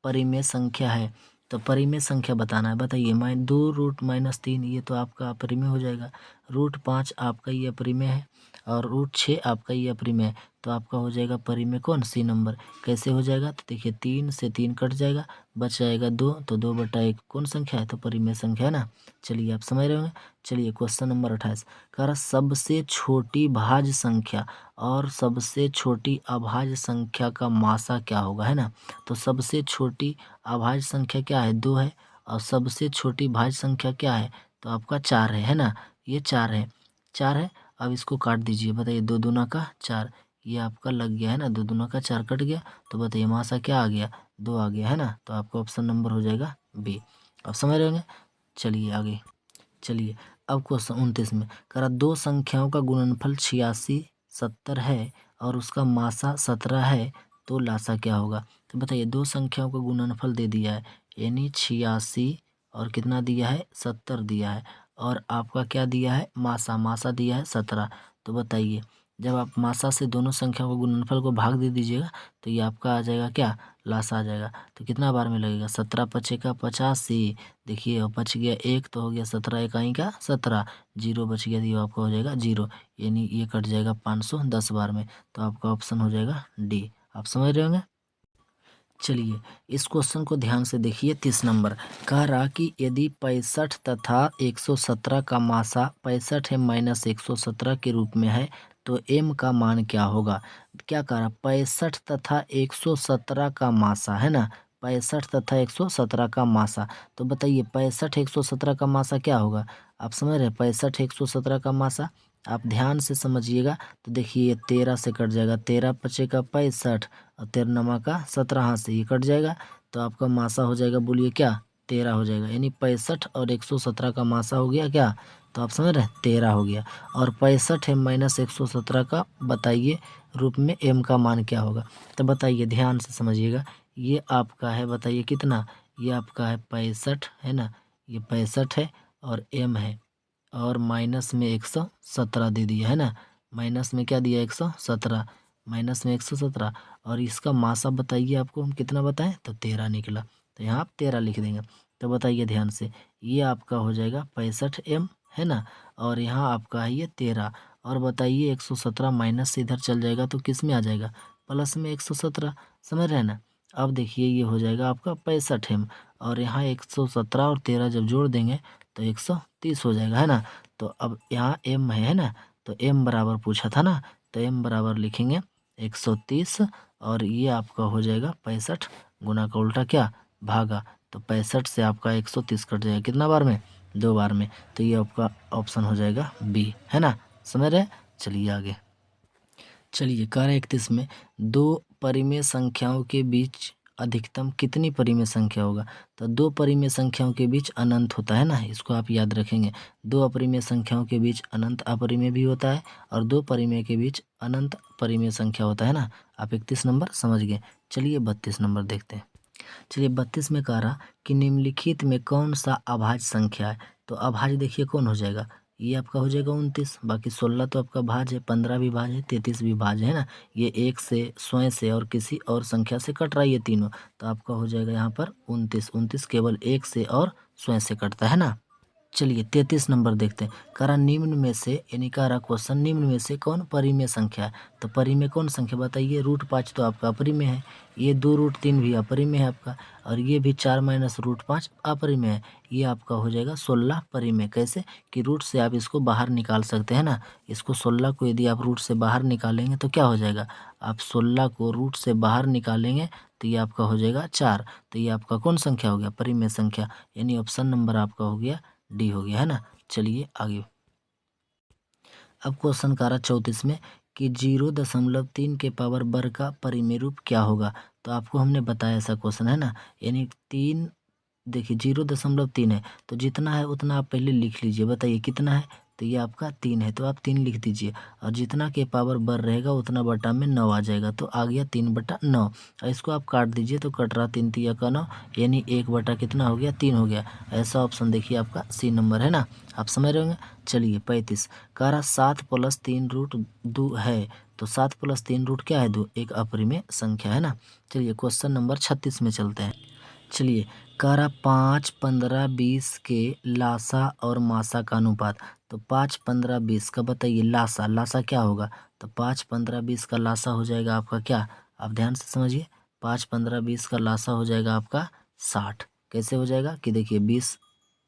परिमेय संख्या है। तो परिमेय संख्या बताना है, बताइए। 2√-3 ये तो आपका अपरिमेय हो जाएगा, √5 आपका ये अपरिमेय है, और √6 आपका ये अपरिमेय है। तो आपका हो जाएगा परिमेय कौन, सी नंबर। कैसे हो जाएगा, तो देखिए 3 से 3 कट जाएगा, बच जाएगा 2, तो 2/1 कौन संख्या है, तो परिमेय संख्या, है ना। चलिए आप समझ रहे होंगे। चलिए क्वेश्चन नंबर 28 कह रहा सबसे छोटी भाज्य संख्या और सबसे छोटी अभाज्य संख्या का मासा क्या होगा, है ना। तो सबसे छोटी अभाज्य संख्या क्या है, 2 है, और सबसे छोटी भाज्य संख्या क्या है, तो आपका 4 है ना। ये 4 है, 4 है। अब इसको काट दीजिए, बताइए 2 दूना का 4, ये आपका लग गया, है ना, 2 दूना का 4 कट गया, तो बताइए मासा क्या आ गया, 2 आ गया, है ना। तो आपका ऑप्शन नंबर हो जाएगा बी। अब समझ रहे होंगे। चलिए आगे। चलिए अब क्वेश्चन 29 में कह रहा दो संख्याओं का गुणनफल 86 70 है और उसका मासा 17 है, तो लासा क्या होगा। तो बताइए दो संख्याओं का गुणनफल दे दिया है, यानी 86 और कितना दिया है 70 दिया है, और आपका क्या दिया है मासा, मासा दिया है 17। तो बताइए जब आप मासा से दोनों संख्याओं का गुणनफल को भाग दे दीजिएगा तो ये आपका आ जाएगा क्या, लासा आ जाएगा। तो कितना बार में लगेगा, 17 पचे का 85, देखिए और बच गया 1, तो हो गया 17 इकाई का 17, 0 बच गया, तो ये आपका हो जाएगा 0, यानी ये कट जाएगा 510 बार में। तो आपका ऑप्शन हो जाएगा डी। आप समझ रहे होंगे। चलिए इस क्वेश्चन को ध्यान से देखिए। 30 नंबर कह रहा कि यदि 65 तथा 117 का मासा 65 है माइनस 117 के रूप में है तो m का मान क्या होगा। क्या कह रहा, 65 तथा 117 का मासा, है ना, 65 तथा 117 का मासा। तो बताइए 65 117 का मासा क्या होगा, आप समझ रहे हैं। 65 117 का मासा आप ध्यान से समझिएगा, तो देखिए 13 से कट जाएगा, 13 पचे का 65 और 13 नमा का 17, हाथ से ये कट जाएगा, तो आपका मासा हो जाएगा, बोलिए क्या 13 हो जाएगा, यानी 65 और 117 का मासा हो गया क्या, तो आप समझ रहे हैं 13 हो गया। और 65 है माइनस 117 का बताइए रूप में m का मान क्या होगा। तो बताइए ध्यान से समझिएगा, ये आपका है, बताइए कितना, ये आपका है 65, है ना, ये 65 है और m है, और माइनस में 117 दे दिया, है ना, माइनस में क्या दिया 117, माइनस में 117, और इसका मासा बताइए आपको हम कितना बताएं, तो 13 निकला, तो यहाँ आप 13 लिख देंगे। तो बताइए ध्यान से, ये आपका हो जाएगा 65 m, है ना, और यहाँ आपका है ये 13, और बताइए 117 माइनस से इधर चल जाएगा तो किस में आ जाएगा, प्लस में 117, समझ रहे हैं ना। अब देखिए ये हो जाएगा आपका 65 m, और यहाँ 117 और 13 जब जोड़ देंगे तो 130 हो जाएगा, है ना। तो अब यहाँ m है ना, तो m बराबर पूछा था ना, तो m बराबर लिखेंगे 130, और ये आपका हो जाएगा 65, गुना का उल्टा क्या भागा, तो 65 से आपका 130 कट जाएगा, कितना बार में 2 बार में। तो ये आपका ऑप्शन हो जाएगा बी, है ना, समझ रहे। चलिए आगे। चलिए कार्य 31 में दो परिमेय संख्याओं के बीच अधिकतम कितनी परिमेय संख्या होगा। तो दो परिमेय संख्याओं के बीच अनंत होता है ना, इसको आप याद रखेंगे। दो अपरिमेय संख्याओं के बीच अनंत अपरिमेय भी होता है, और दो परिमेय के बीच अनंत परिमेय संख्या होता है ना। आप 31 नंबर समझ गए। चलिए 32 नंबर देखते हैं। चलिए 32 में कह रहा कि निम्नलिखित में कौन सा अभाज्य संख्या है। तो अभाज्य देखिए कौन हो जाएगा, ये आपका हो जाएगा 29, बाकी 16 तो आपका भाज्य है, 15 भी भाज्य है, 33 भी भाज्य है ना। ये एक से, स्वयं से और किसी और संख्या से कट रहा है ये तीनों, तो आपका हो जाएगा यहाँ पर 29, 29 केवल एक से और स्वयं से कटता है ना। चलिए 33 नंबर देखते हैं। कह रहा निम्न में से, यानी कह रहा क्वेश्चन, निम्न में से कौन परिमेय संख्या है? तो परिमेय कौन संख्या बताइए? √5 तो आपका अपरिमेय है, ये 2√3 भी अपरिमेय है आपका, और ये भी 4 - √5 अपरिमेय है। ये आपका हो जाएगा 16 परिमेय। कैसे कि रूट से आप इसको बाहर निकाल सकते हैं ना। इसको 16 को यदि आप रूट से बाहर निकालेंगे तो क्या हो जाएगा? आप 16 को रूट से बाहर निकालेंगे तो ये आपका हो जाएगा 4। तो ये आपका कौन संख्या हो गया? परिमेय संख्या, यानी ऑप्शन नंबर आपका हो गया डी हो गया, है ना। चलिए आगे। अब क्वेश्चन का रहा 34 में कि 0.3 के पावर वर्ग का परिमेय रूप क्या होगा? तो आपको हमने बताया ऐसा क्वेश्चन, है ना। यानी 3, देखिए 0.3 है तो जितना है उतना आप पहले लिख लीजिए। बताइए कितना है? तो ये आपका 3 है तो आप 3 लिख दीजिए, और जितना के पावर बढ़ रहेगा उतना बटा में 9 आ जाएगा, तो आ गया 3/9। और इसको आप काट दीजिए तो कट रहा 3 तिया का 9, यानी 1 बटा कितना हो गया? 3 हो गया। ऐसा ऑप्शन देखिए आपका सी नंबर, है ना। आप समझ रहे होंगे। चलिए 35 कह रहा 7 + 3√2 है, तो 7 + 3 क्या है? 2। एक अपरिमेय संख्या, है ना। चलिए क्वेश्चन नंबर 36 में चलते हैं। चलिए कह रहा 5, 15, 20 के लासा और मासा का अनुपात। तो 5, 15, 20 का बताइए लासा, लासा क्या होगा? तो 5, 15, 20 का लासा हो जाएगा आपका क्या? आप ध्यान से समझिए। 5, 15, 20 का लासा हो जाएगा आपका 60। कैसे हो जाएगा कि देखिए 20,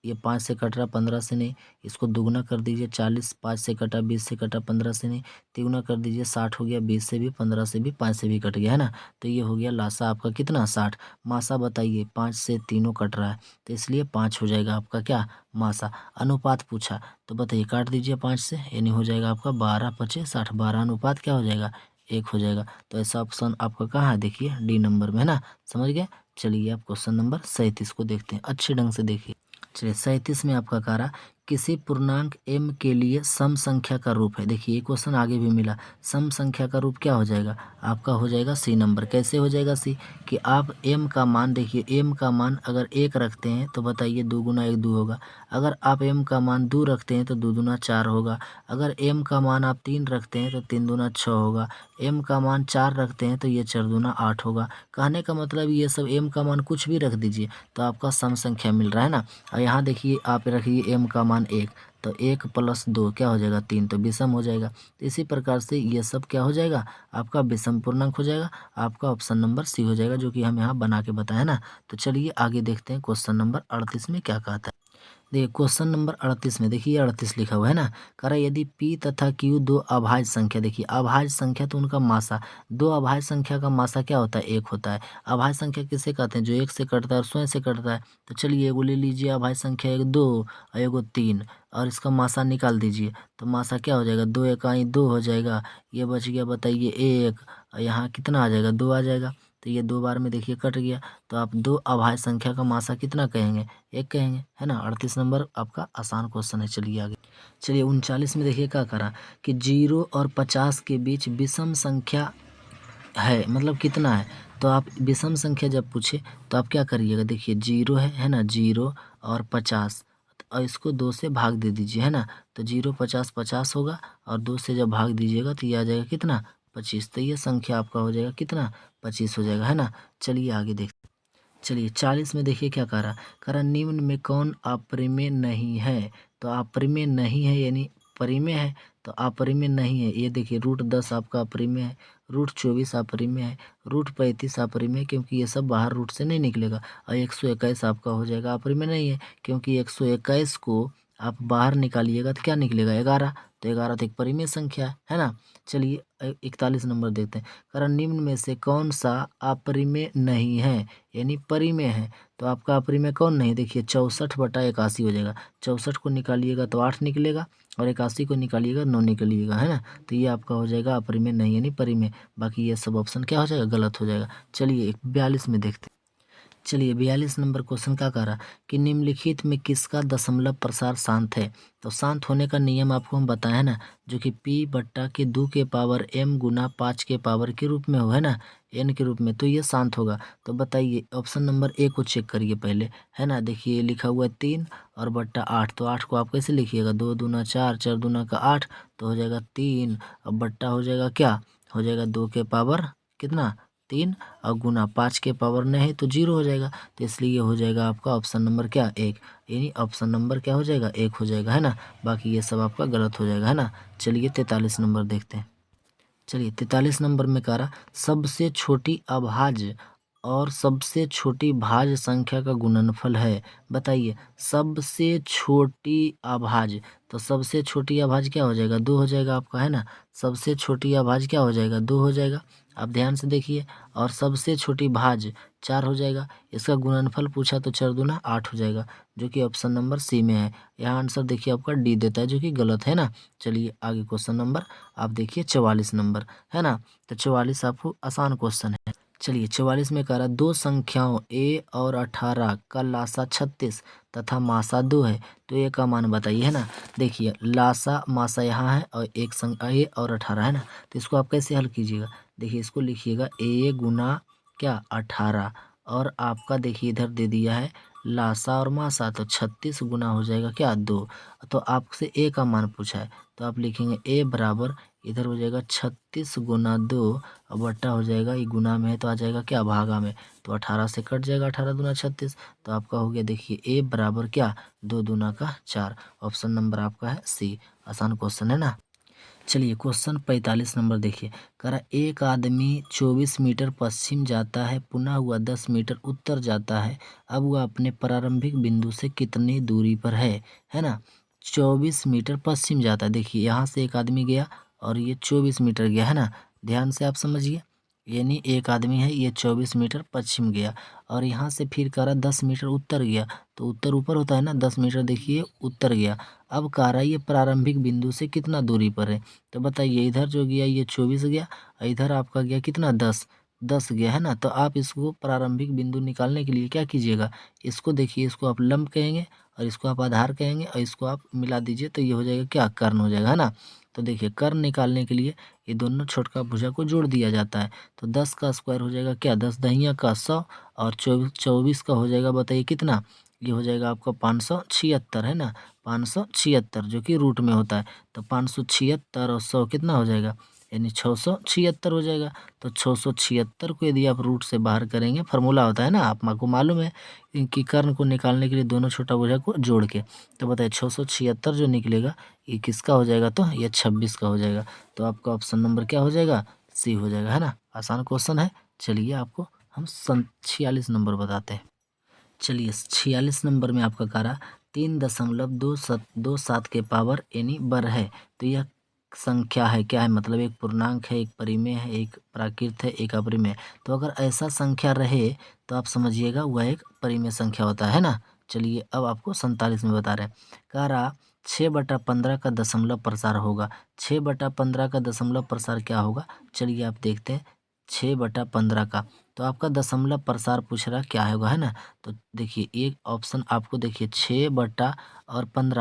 ये 5 से कट रहा 15 से नहीं, इसको दुगना कर दीजिए। 40 5 से कटा, 20 से कटा, 15 से नहीं, तिगुना कर दीजिए। 60 हो गया, 20 से भी, 15 से भी, 5 से भी कट गया, है ना। तो ये हो गया लासा आपका कितना? 60। मासा बताइए, 5 से तीनों कट रहा है तो इसलिए 5 हो जाएगा आपका क्या? मासा। अनुपात पूछा तो बताइए, काट दीजिए 5 से, यानी हो जाएगा आपका 12 × 5 = 60। 12 अनुपात क्या हो जाएगा? 1 हो जाएगा। तो ऐसा ऑप्शन आपका कहाँ है? देखिए डी नंबर में, है ना। समझ गए। चलिए आप क्वेश्चन नंबर 37 को देखते हैं, अच्छे ढंग से देखिए। चलिए 37 में आपका कह रहा किसी पूर्णांक m के लिए सम संख्या का रूप है। देखिए ये क्वेश्चन आगे भी मिला। सम संख्या का रूप क्या हो जाएगा? आपका हो जाएगा सी नंबर। कैसे हो जाएगा सी? कि आप m का मान, देखिए m का मान अगर 1 रखते हैं तो बताइए 2 × 1 2 होगा। अगर आप m का मान 2 रखते हैं तो 2 दूना 4 होगा। अगर m का मान आप 3 रखते हैं तो 3 दूना 6 होगा। m का मान 4 रखते हैं तो ये 4 दूना 8 होगा। कहने का मतलब ये सब m का मान कुछ भी रख दीजिए तो आपका सम संख्या मिल रहा है ना। और यहाँ देखिए आप रखिए m का मान 1, तो 1 + 2 क्या हो जाएगा? 3, तो विषम हो जाएगा। तो इसी प्रकार से ये सब क्या हो जाएगा? आपका विषम पूर्णांक हो जाएगा। आपका ऑप्शन नंबर सी हो जाएगा, जो कि हम यहाँ बना के बताया ना। तो चलिए आगे देखते हैं क्वेश्चन नंबर 38 में क्या कहता है। देखिए क्वेश्चन नंबर 38 में, देखिए 38 लिखा हुआ है ना। कह रहा यदि p तथा q दो अभाज्य संख्या, देखिए अभाज्य संख्या तो उनका मासा, दो अभाज्य संख्या का मासा क्या होता है? 1 होता है। अभाज्य संख्या किसे कहते हैं? जो 1 से कटता है और स्वयं से कटता है। तो चलिए एगो ले लीजिए अभाज्य संख्या, एक 2 और एगो 3, और इसका मासा निकाल दीजिए। तो मासा क्या हो जाएगा? 2 × 2 हो जाएगा। ये बच गया बताइए 1, और यहाँ कितना आ जाएगा? 2 आ जाएगा। तो ये 2 बार में देखिए कट गया। तो आप दो अभाज्य संख्या का मासा कितना कहेंगे? 1 कहेंगे, है ना। 38 नंबर आपका आसान क्वेश्चन है। चलिए आगे। चलिए 39 में देखिए क्या करा कि 0 और 50 के बीच विषम संख्या है, मतलब कितना है? तो आप विषम संख्या जब पूछे तो आप क्या करिएगा? देखिए 0 है ना, 0 और 50, और इसको 2 से भाग दे दीजिए, है ना। तो 0 50 50 होगा, और 2 से जब भाग दीजिएगा तो ये आ जाएगा कितना? 25। तो ये संख्या आपका हो जाएगा कितना? 25 हो जाएगा, है ना। चलिए आगे देखते। चलिए 40 में देखिए क्या कह रहा निम्न में कौन अपरिमेय नहीं है? तो अपरिमेय नहीं है यानी परिमेय है, तो अपरिमेय नहीं है। ये देखिए √10 आपका अपरिमेय है, √24 अपरिमेय है, √35 अपरिमेय, क्योंकि ये सब बाहर रूट से नहीं निकलेगा। और 121 आपका हो जाएगा अपरिमेय नहीं है, क्योंकि 121 को आप बाहर निकालिएगा तो क्या निकलेगा? 11। तो 11 तो एक परिमेय संख्या है ना। चलिए 41 नंबर देखते हैं। कारण निम्न में से कौन सा अपरिमेय नहीं है, यानी परिमेय है? तो आपका अपरिमेय कौन नहीं? देखिए 64/81 हो जाएगा। 64 को निकालिएगा तो 8 निकलेगा, और 81 को निकालिएगा 9 निकलिएगा, है ना। तो ये आपका हो जाएगा अपरिमेय नहीं यानी परिमेय। बाकी ये सब ऑप्शन क्या हो जाएगा? गलत हो जाएगा। चलिए 42 में देखते हैं। चलिए 42 नंबर क्वेश्चन क्या कह रहा कि निम्नलिखित में किसका दशमलव प्रसार शांत है? तो शांत होने का नियम आपको हम बताया ना, जो कि p/2 के पावर m × 5 के पावर के रूप में हो, है ना, n के रूप में, तो ये शांत होगा। तो बताइए ऑप्शन नंबर ए को चेक करिए पहले, है ना। देखिए लिखा हुआ है 3 और बट्टा 8, तो 8 को आप कैसे लिखिएगा? 2 दूना 4, 4 दूना का 8, तो हो जाएगा 3, अब बट्टा हो जाएगा क्या? हो जाएगा 2 के पावर कितना? 3 और गुना 5 के पावर नहीं तो 0 हो जाएगा। तो इसलिए ये हो जाएगा आपका ऑप्शन नंबर क्या 1, यानी ऑप्शन नंबर क्या हो जाएगा 1 हो जाएगा, है ना। बाकी ये सब आपका गलत हो जाएगा, है ना। चलिए 43 नंबर देखते हैं। चलिए 43 नंबर में कह रहा सबसे छोटी अभाज्य और सबसे छोटी भाज्य संख्या का गुणनफल है। बताइए सबसे छोटी अभाज्य, तो सबसे छोटी अभाज्य क्या हो जाएगा 2 हो जाएगा आपका, है ना। सबसे छोटी अभाज्य क्या हो जाएगा 2 हो जाएगा। आप ध्यान से देखिए। और सबसे छोटी भाज्य 4 हो जाएगा। इसका गुणनफल पूछा तो 4 दूना 8 हो जाएगा, जो कि ऑप्शन नंबर सी में है। यहाँ आंसर देखिए आपका डी देता है, जो कि गलत है ना। चलिए आगे क्वेश्चन नंबर आप देखिए 44 नंबर, है ना। तो 44 आपको आसान क्वेश्चन है। चलिए 44 में कह रहा दो संख्याओं a और 18 का लासा 36 तथा मासा 2 है, तो ए का मान बताइए, है ना। देखिए लासा मासा यहाँ है और एक संख्या a और 18 है ना। तो इसको आप कैसे हल कीजिएगा, देखिए इसको लिखिएगा a गुना क्या 18 और आपका देखिए इधर दे दिया है लासा और मासा, तो 36 गुना हो जाएगा क्या 2। तो आपसे a का मान पूछा है, तो आप लिखेंगे a बराबर इधर हो जाएगा 36 गुना 2 और बट्टा हो जाएगा, ये गुना में है तो आ जाएगा क्या भागा में, तो 18 से कट जाएगा 18 दूना 36। तो आपका हो गया देखिए a बराबर क्या 2 दूना का 4। ऑप्शन नंबर आपका है सी। आसान क्वेश्चन है ना। चलिए क्वेश्चन 45 नंबर देखिए। कह रहा एक आदमी 24 मीटर पश्चिम जाता है, पुनः हुआ 10 मीटर उत्तर जाता है। अब वह अपने प्रारंभिक बिंदु से कितनी दूरी पर है ना। 24 मीटर पश्चिम जाता है, देखिए यहाँ से एक आदमी गया और ये 24 मीटर गया, है ना। ध्यान से आप समझिए, यानी एक आदमी है ये 24 मीटर पश्चिम गया और यहाँ से फिर कह रहा 10 मीटर उत्तर गया, तो उत्तर ऊपर होता है ना, 10 मीटर देखिए उत्तर गया। अब कह रहा है ये प्रारंभिक बिंदु से कितना दूरी पर है, तो बताइए इधर जो गया ये 24 गया और इधर आपका गया कितना 10 गया, है ना। तो आप इसको प्रारंभिक बिंदु निकालने के लिए क्या कीजिएगा, इसको देखिए इसको आप लंब कहेंगे और इसको आप आधार कहेंगे और इसको आप मिला दीजिए तो ये हो जाएगा क्या कर्ण हो जाएगा, है ना। तो देखिए कर्ण निकालने के लिए ये दोनों छोटका भुजा को जोड़ दिया जाता है, तो 10 का स्क्वायर हो जाएगा क्या 10 दहिया का 100 और 24 का हो जाएगा बताइए कितना, ये हो जाएगा आपका 576, है ना। 576 जो कि रूट में होता है, तो 576 और 100 कितना हो जाएगा, यानी 676 हो जाएगा। तो 676 को यदि आप रूट से बाहर करेंगे, फार्मूला होता है ना आपको मालूम है कि कर्ण को निकालने के लिए दोनों छोटा भुजा को जोड़ के, तो बताइए 676 जो निकलेगा ये किसका हो जाएगा, तो ये 26 का हो जाएगा। तो आपका ऑप्शन नंबर क्या हो जाएगा सी हो जाएगा, है ना। आसान क्वेश्चन है। चलिए आपको हम 46 नंबर बताते हैं। चलिए 46 नंबर में आपका कह रहा 3.27 के पावर यानी बर है, तो यह संख्या है क्या है, मतलब एक पूर्णांक है, एक परिमेय है, एक प्राकृत है, एक अपरिमेय है। तो अगर ऐसा संख्या रहे तो आप समझिएगा वह एक परिमेय संख्या होता है ना। चलिए अब आपको 47 में बता रहे हैं। कह रहा 6/15 का दशमलव प्रसार होगा। 6/15 का दशमलव प्रसार क्या होगा, चलिए आप देखते हैं। 6/15 का, तो आपका दशमलव प्रसार पूछ रहा क्या होगा, है ना। तो देखिए एक ऑप्शन आपको देखिए 6/15,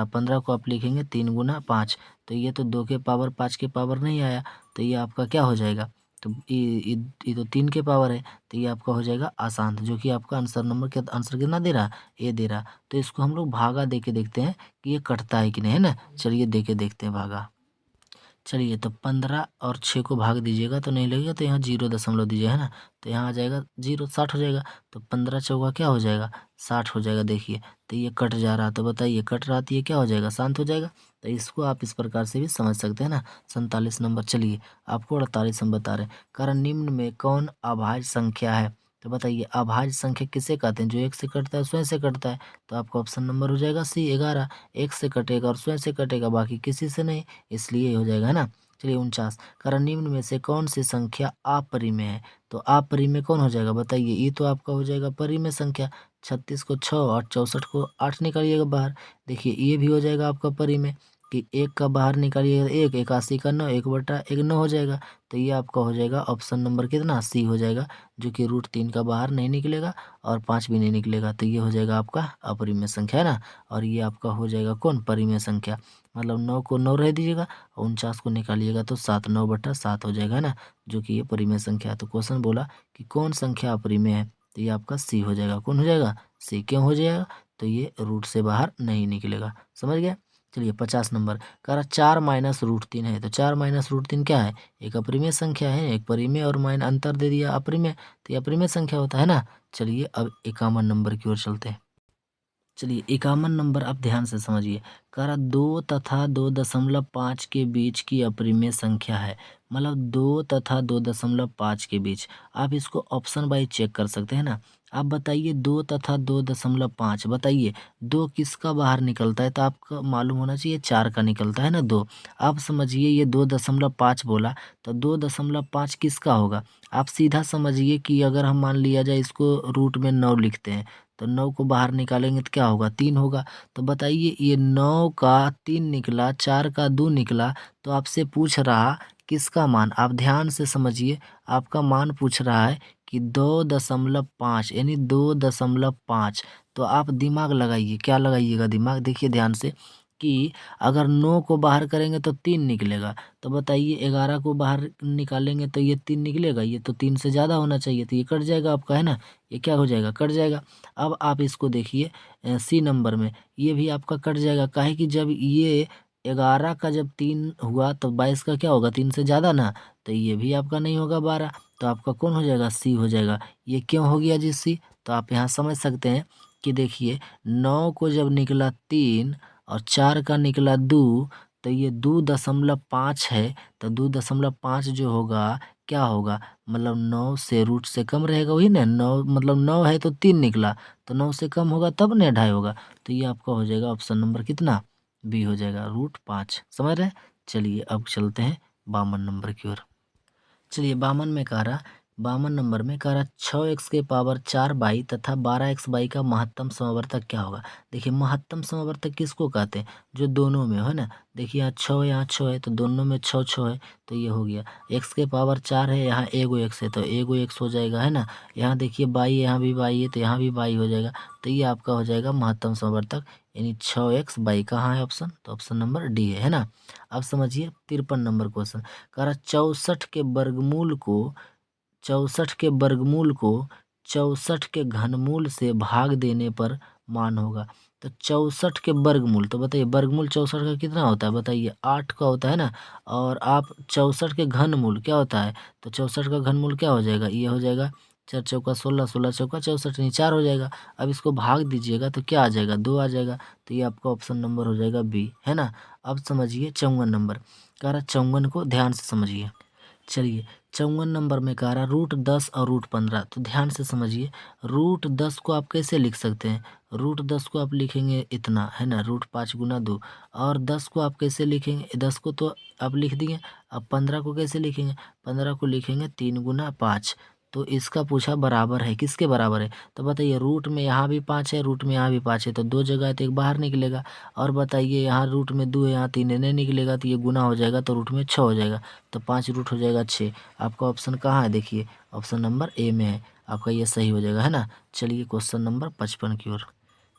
15 को आप लिखेंगे 3 गुना 5, तो ये तो 2 के पावर 5 के पावर नहीं आया, तो ये आपका क्या हो जाएगा, तो ये तो 3 के पावर है, तो ये आपका हो जाएगा आसान, जो कि आपका आंसर नंबर क्या आंसर कितना दे रहा ये दे रहा। तो इसको हम लोग भागा दे के देखते हैं कि ये कटता है कि नहीं, है ना। चलिए दे के देखते हैं भागा। चलिए तो 15 और 6 को भाग दीजिएगा तो नहीं लगेगा, तो यहाँ 0 दीजिए, है ना। तो यहाँ आ जाएगा 0, 60 हो जाएगा। तो 15 चौका क्या हो जाएगा 60 हो जाएगा। देखिए तो ये कट जा रहा, तो बताइए कट रहा तो ये क्या हो जाएगा शांत हो जाएगा। तो इसको आप इस प्रकार से भी समझ सकते हैं ना। 47 नंबर। चलिए आपको 48 हम बता रहे हैं। कारण निम्न में कौन अभाज्य संख्या है, तो बताइए अभाज्य संख्या किसे कहते हैं, जो एक से कटता है स्वयं से कटता है। तो आपका ऑप्शन नंबर हो जाएगा सी 11, एक से कटेगा और स्वयं से कटेगा, बाकी किसी से नहीं, इसलिए हो जाएगा, है ना। चलिए 49। कारण निम्न में से कौन सी संख्या अपरिमेय है, तो अपरिमेय कौन हो जाएगा बताइए, ये तो आपका हो जाएगा परिमेय संख्या। 36 को 6 और 64 को 8 निकालिएगा बाहर, देखिए ये भी हो जाएगा आपका परिमेय कि एक का बाहर निकालिएगा 1, 81 का 9, 1/1 9 हो जाएगा। तो ये आपका हो जाएगा ऑप्शन नंबर कितना सी हो जाएगा, जो कि √3 का बाहर नहीं निकलेगा और 5 भी नहीं निकलेगा, तो ये हो जाएगा आपका अपरिमेय संख्या, है ना। और ये आपका हो जाएगा कौन परिमेय संख्या, मतलब 9 को 9 रह दीजिएगा और 49 को निकालिएगा तो 7, 9/7 हो जाएगा, है ना, जो कि ये परिमेय संख्या है। तो क्वेश्चन बोला कि कौन संख्या अपरिमेय है, तो ये आपका सी हो जाएगा। कौन हो जाएगा सी, क्यों हो जाएगा, तो ये रूट से बाहर नहीं निकलेगा, समझ गए। चलिए 50 नंबर कह रहा 4 माइनस रूट 3 है, तो 4 माइनस रूट 3 क्या है, एक अपरिमेय संख्या है, एक परिमेय और माइन अंतर दे दिया अपरिमेय, तो ये अपरिमेय संख्या होता है ना। चलिए अब 51 नंबर की ओर चलते हैं। चलिए 51 नंबर आप ध्यान से समझिए, कह रहा 2 तथा 2.5 के बीच की अपरिमेय संख्या है, मतलब 2 तथा 2.5 के बीच। आप इसको ऑप्शन वाइज चेक कर सकते हैं ना। आप बताइए 2 तथा 2.5, बताइए 2 किसका बाहर निकलता है, तो आपको मालूम होना चाहिए 4 का निकलता है ना 2। आप समझिए ये 2.5 बोला, तो 2.5 किसका होगा। आप सीधा समझिए कि अगर हम मान लिया जाए इसको रूट में 9 लिखते हैं, तो 9 को बाहर निकालेंगे तो क्या होगा, 3 होगा। तो बताइए ये 9 का 3 निकला, 4 का 2 निकला, तो आपसे पूछ रहा किसका मान। आप ध्यान से समझिए, आपका मान पूछ रहा है कि 2.5 यानी 2.5। तो आप दिमाग लगाइए, क्या लगाइएगा दिमाग, देखिए ध्यान से कि अगर 9 को बाहर करेंगे तो 3 निकलेगा, तो बताइए 11 को बाहर निकालेंगे तो ये 3 निकलेगा, ये तो 3 से ज़्यादा होना चाहिए, तो ये कट जाएगा आपका, है ना। ये क्या हो जाएगा, कट जाएगा। अब आप इसको देखिए सी नंबर में, ये भी आपका कट जाएगा, काहे कि जब ये 11 का जब 3 हुआ तो 22 का क्या होगा, 3 से ज़्यादा ना, तो ये भी आपका नहीं होगा 12, तो आपका कौन हो जाएगा, सी हो जाएगा। ये क्यों हो गया जी सी, तो आप यहाँ समझ सकते हैं कि देखिए 9 को जब निकला 3 और 4 का निकला 2, तो ये 2.5 है, तो 2.5 जो होगा क्या होगा, मतलब 9 से रूट से कम रहेगा, वही ना 9, मतलब 9 है तो 3 निकला, तो 9 से कम होगा तब ना 2.5 होगा, तो ये आपका हो जाएगा ऑप्शन नंबर कितना, बी हो जाएगा √5। समझ रहे हैं। चलिए अब चलते हैं 52 नंबर की ओर। चलिए 52 नंबर में कह रहा 6x⁴ तथा 12x का महत्तम समवर्तक क्या होगा। देखिए महत्तम समवर्तक किसको कहते हैं, जो दोनों में है ना। देखिए यहाँ 6 है, तो दोनों में 6 है, तो ये हो गया। x⁴ है, यहाँ एगो x है, तो एगो x हो जाएगा, है ना। यहाँ देखिए बाई, यहाँ भी बाई है, तो यहाँ भी बाई हो जाएगा, तो ये आपका हो जाएगा महत्तम समवर्तक, यानी 6x कहाँ है ऑप्शन, तो ऑप्शन नंबर डी है ना। अब समझिए 53 नंबर क्वेश्चन, कह रहा 64 के घनमूल से भाग देने पर मान होगा। तो 64 के वर्गमूल, तो बताइए वर्गमूल 64 का कितना होता है, बताइए 8 का होता है ना। और आप 64 के घनमूल क्या होता है, तो 64 का घनमूल क्या हो जाएगा, ये हो जाएगा 4 चौका 16, 16 चौका 64, यानी 4 हो जाएगा। अब इसको भाग दीजिएगा तो क्या आ जाएगा, 2 आ जाएगा, तो ये आपका ऑप्शन नंबर हो जाएगा बी, है ना। अब समझिए 54 नंबर, कह रहा 54 को ध्यान से समझिए। चलिए 54 नंबर में कह रहा √10 और √15, तो ध्यान से समझिए। √10 को आप कैसे लिख सकते हैं, √10 को आप लिखेंगे इतना, है ना, √5 गुना 2। और 10 को आप कैसे लिखेंगे, 10 को तो आप लिख दिए। अब 15 को कैसे लिखेंगे, 15 को लिखेंगे 3 गुना 5। तो इसका पूछा बराबर है, किसके बराबर है, तो बताइए रूट में यहाँ भी 5 है, रूट में यहाँ भी 5 है, तो 2 जगह है तो एक बाहर निकलेगा। और बताइए यहाँ रूट में 2 है, यहाँ 3 है, नहीं निकलेगा, तो ये गुना हो जाएगा, तो रूट में 6 हो जाएगा, तो 5 रूट हो जाएगा 6। आपका ऑप्शन कहाँ है, देखिए ऑप्शन नंबर ए में है, आपका ये सही हो जाएगा, है ना। चलिए क्वेश्चन नंबर 55 की ओर।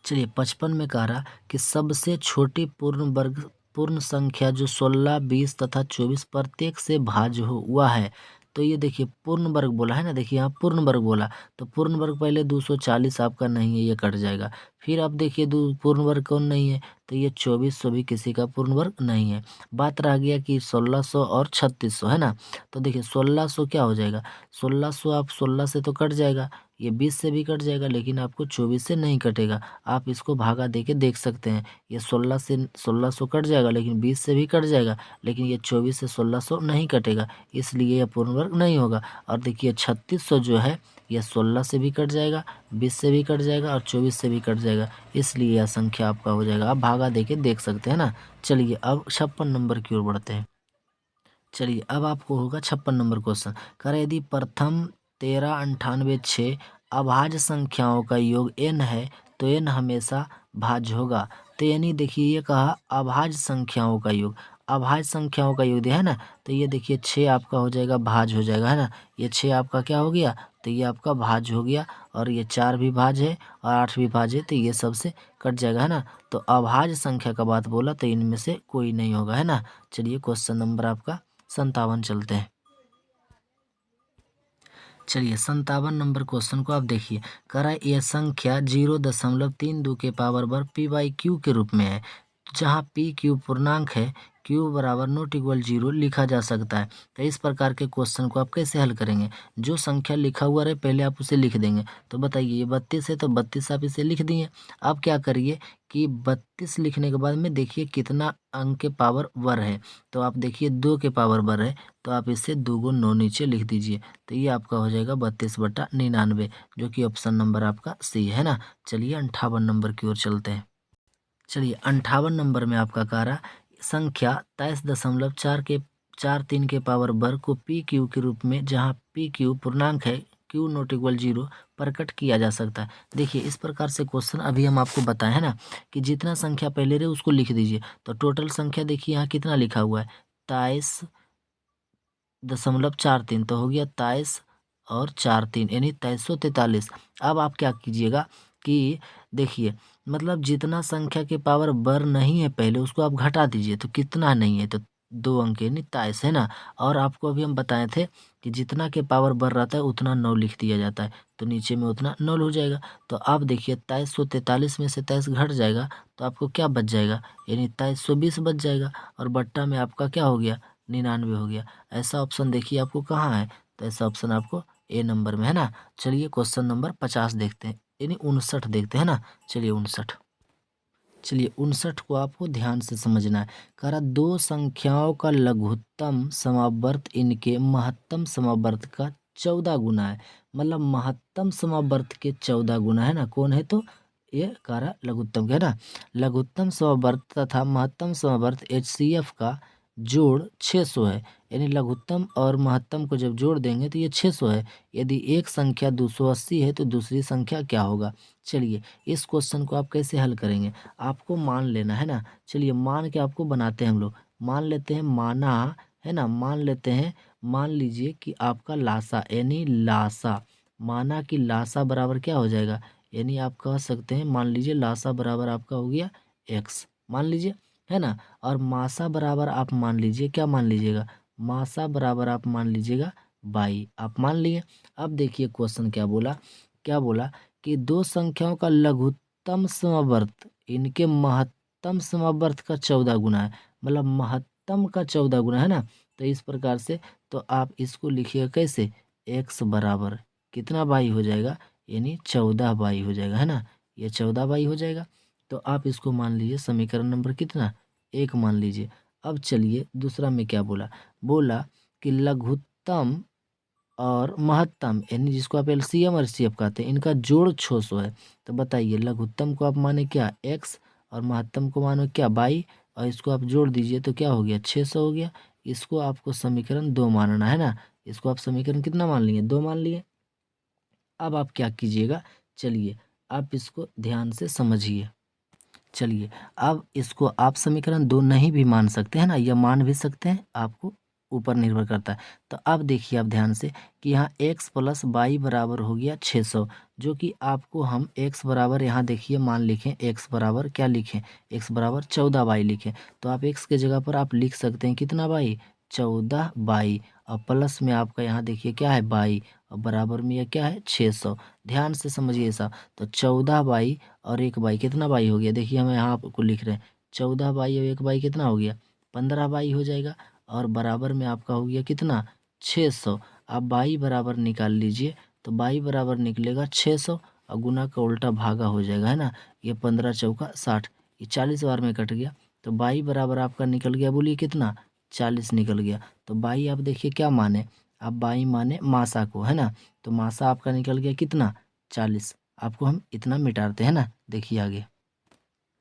चलिए 55 में कह रहा कि सबसे छोटी पूर्ण संख्या जो 16, 20 तथा 24 प्रत्येक से भाज्य हुआ है। तो ये देखिए पूर्ण वर्ग बोला है ना, देखिए यहाँ पूर्ण वर्ग बोला, तो पूर्ण वर्ग पहले 240 आपका नहीं है, ये कट जाएगा। फिर आप देखिए पूर्ण वर्ग कौन नहीं है, तो ये 2400 भी किसी का पूर्ण वर्ग नहीं है। बात रह गया कि 1600 और 3600, है ना। तो देखिए 1600 क्या हो जाएगा, 1600 आप 16 से तो कट जाएगा, ये 20 से भी कट जाएगा, लेकिन आपको 24 से नहीं कटेगा। आप इसको भागा दे के देख सकते हैं, ये 16 से 1600 कट जाएगा, लेकिन 20 से भी कट जाएगा, लेकिन ये 24 से 1600 नहीं कटेगा, इसलिए यह पूर्ण वर्ग नहीं होगा। और देखिए 3600 जो है यह 16 से भी कट जाएगा, 20 से भी कट जाएगा और 24 से भी कट जाएगा, इसलिए यह संख्या आपका हो जाएगा। आप भागा दे के देख सकते हैं ना। चलिए अब 56 नंबर की ओर बढ़ते हैं। चलिए अब आपको होगा 56 नंबर क्वेश्चन, कह रहे यदि प्रथम 13, 98, 6 अभाज्य संख्याओं का योग n है तो n हमेशा भाज्य होगा। तो यानी देखिए ये कहा अभाज्य संख्याओं का योग, अभाज्य संख्याओं का योग दिया है ना, तो ये देखिए 6 आपका हो जाएगा भाज्य हो जाएगा, है ना। ये 6 आपका क्या हो गया, तो ये आपका भाज्य हो गया, और ये 4 भी भाज्य है और 8 भी भाज्य है, तो ये सबसे कट जाएगा, है ना। तो अभाज्य संख्या का बात बोला तो इनमें से कोई नहीं होगा, है ना। चलिए क्वेश्चन नंबर आपका 57 चलते हैं। चलिए 57 नंबर क्वेश्चन को आप देखिए, कह रहा है यह संख्या 0.32 के पावर वर्ग p/q के रूप में है। जहाँ पी क्यू पूर्णांक है, क्यू बराबर नॉट इक्वल 0 लिखा जा सकता है। तो इस प्रकार के क्वेश्चन को आप कैसे हल करेंगे? जो संख्या लिखा हुआ रहे पहले आप उसे लिख देंगे। तो बताइए ये 32 है तो 32 आप इसे लिख दिए। अब क्या करिए कि 32 लिखने के बाद में देखिए कितना अंक के पावर वर है। तो आप देखिए 2 के पावर वर है, तो आप इसे 2 गुण 9 नीचे लिख दीजिए। तो ये आपका हो जाएगा 32/99, जो कि ऑप्शन नंबर आपका सी है ना। चलिए 58 नंबर की ओर चलते हैं। चलिए 58 नंबर में आपका कह रहा संख्या 23.43 के पावर वर्ग को पी क्यू के रूप में, जहाँ पी क्यू पूर्णांक है, क्यू नॉट इक्वल 0 प्रकट किया जा सकता है। देखिए इस प्रकार से क्वेश्चन अभी हम आपको बताए हैं ना कि जितना संख्या पहले रहे उसको लिख दीजिए। तो टोटल संख्या देखिए यहाँ कितना लिखा हुआ है, 23.43, तो हो गया 23 और 43 यानी 2343। अब आप क्या कीजिएगा कि देखिए मतलब जितना संख्या के पावर बर नहीं है पहले उसको आप घटा दीजिए। तो कितना नहीं है, तो 2 अंक यानी 23 है ना। और आपको अभी हम बताए थे कि जितना के पावर बर रहता है उतना 9 लिख दिया जाता है, तो नीचे में उतना 9 हो जाएगा। तो आप देखिए 2343 में से 23 घट जाएगा तो आपको क्या बच जाएगा, यानी 2320 बच जाएगा। और बट्टा में आपका क्या हो गया, 99 हो गया। ऐसा ऑप्शन देखिए आपको कहाँ है, तो ऐसा ऑप्शन आपको ए नंबर में है ना। चलिए क्वेश्चन नंबर 50 देखते हैं, यानी 59 देखते हैं ना। चलिए 59, चलिए 59 को आपको ध्यान से समझना है। कह रहा दो संख्याओं का लघुत्तम समावर्त इनके महत्तम समावर्त का 14 गुना है। मतलब महत्तम समावर्त के 14 गुना है ना। कौन है, तो ये कह रहा लघुत्तम का है ना। लघुत्तम समावर्त तथा महत्तम समावर्त HCF का जोड़ 600 है। यानी लघुत्तम और महत्तम को जब जोड़ देंगे तो ये 600 है। यदि एक संख्या 280 है तो दूसरी संख्या क्या होगा? चलिए इस क्वेश्चन को आप कैसे हल करेंगे, आपको मान लेना है ना। चलिए मान के आपको बनाते हैं हम लोग। मान लेते हैं, माना है ना, मान लेते हैं, मान लीजिए कि आपका लासा यानी लासा, माना कि लासा बराबर क्या हो जाएगा, यानी आप कह सकते हैं मान लीजिए लासा बराबर आपका हो गया x, मान लीजिए है ना। और मासा बराबर आप मान लीजिए, क्या मान लीजिएगा, मासा बराबर आप मान लीजिएगा y, आप मान लिए। अब देखिए क्वेश्चन क्या बोला, क्या बोला कि दो संख्याओं का लघुत्तम समवर्त इनके महत्तम समवर्त का 14 गुना है। मतलब महत्तम का 14 गुना है ना। तो इस प्रकार से तो आप इसको लिखिएगा कैसे, x बराबर कितना बाई हो जाएगा, यानी 14 बाई हो जाएगा है ना। ये 14 बाई हो जाएगा। तो आप इसको मान लीजिए समीकरण नंबर कितना, 1 मान लीजिए। अब चलिए दूसरा में क्या बोला, बोला कि लघुत्तम और महत्तम यानी जिसको आप LCM और HCF कहते हैं, इनका जोड़ 600 है। तो बताइए लघुत्तम को आप माने क्या x और महत्तम को मानो क्या y, और इसको आप जोड़ दीजिए तो क्या हो गया 600 हो गया। इसको आपको समीकरण 2 मानना है ना। इसको आप समीकरण कितना मान लिए, 2 मान लिए। अब आप क्या कीजिएगा, चलिए आप इसको ध्यान से समझिए। चलिए अब इसको आप समीकरण 2 नहीं भी मान सकते हैं ना, या मान भी सकते हैं, आपको ऊपर निर्भर करता है। तो अब देखिए आप ध्यान से कि यहाँ x प्लस y बराबर हो गया 600, जो कि आपको हम x बराबर यहाँ देखिए मान लिखें, x बराबर क्या लिखें, x बराबर 14 y लिखें। तो आप x के जगह पर आप लिख सकते हैं कितना y, 14 y, और प्लस में आपका यहाँ देखिए क्या है y, और बराबर में यह क्या है 600। ध्यान से समझिए साहब। तो 14 y और 1 y कितना y हो गया, देखिए हम यहाँ आपको लिख रहे हैं 14 y और 1 y कितना हो गया, 15 y हो जाएगा। और बराबर में आपका हो गया कितना 600। अब y बराबर निकाल लीजिए, तो y बराबर निकलेगा 600 और गुना का उल्टा भागा हो जाएगा है ना। ये 15 चौका 60, ये 40 बार में कट गया। तो y बराबर आपका निकल गया, बोलिए कितना 40 निकल गया। तो y आप देखिए क्या माने, आप y माने मासा को है ना। तो मासा आपका निकल गया कितना 40। आपको हम इतना मिटाते हैं ना, देखिए आगे।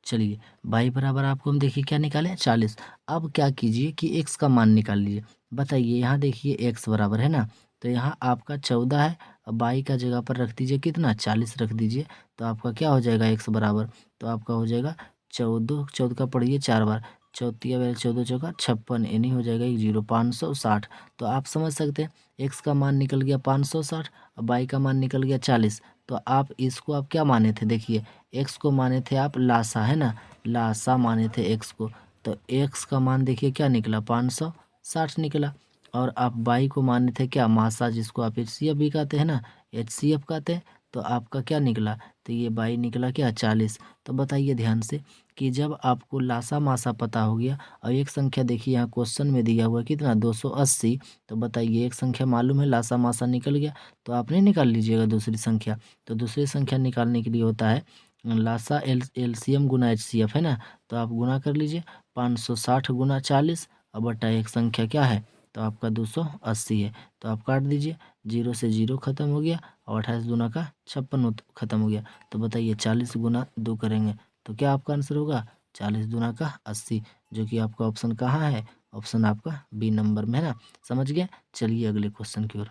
चलिए y बराबर आपको हम देखिए क्या निकाले 40। अब क्या कीजिए कि x का मान निकाल लीजिए। बताइए यहाँ देखिए x बराबर है ना, तो यहाँ आपका 14 है, अब y का जगह पर रख दीजिए कितना 40 रख दीजिए। तो आपका क्या हो जाएगा x बराबर, तो आपका हो जाएगा 14, 14 का पढ़िए 4 बार, 14 14 चौका 56, यानी हो जाएगा 1 0 560। तो आप समझ सकते हैं x का मान निकल गया 560 और y का मान निकल गया 40। तो आप इसको आप क्या माने थे, देखिए x को माने थे आप लासा है ना, लासा माने थे x को। तो x का मान देखिए क्या निकला 560 निकला। और आप y को माने थे क्या मासा, जिसको आप HCF भी कहते हैं ना, HCF कहते हैं। तो आपका क्या निकला, तो ये y निकला क्या 40। तो बताइए ध्यान से कि जब आपको लासा मासा पता हो गया और एक संख्या देखिए यहाँ क्वेश्चन में दिया हुआ है कितना 280, तो बताइए एक संख्या मालूम है लासा मासा निकल गया, तो आप नहीं निकाल लीजिएगा दूसरी संख्या। तो दूसरी संख्या निकालने के लिए होता है लासा एलसीएम गुना एचसीएफ, है ना। तो आप गुना कर लीजिए 560 गुना 40 और बटा एक संख्या क्या है, तो आपका 280 है। तो आप काट दीजिए, 0 से 0 खत्म हो गया और 28 दूना का 56 खत्म हो गया। तो बताइए 40 गुना 2 करेंगे तो क्या आपका आंसर होगा, 40 दूना का 80, जो कि आपका ऑप्शन कहाँ है, ऑप्शन आपका बी नंबर में है ना। समझ गए। चलिए अगले क्वेश्चन की ओर।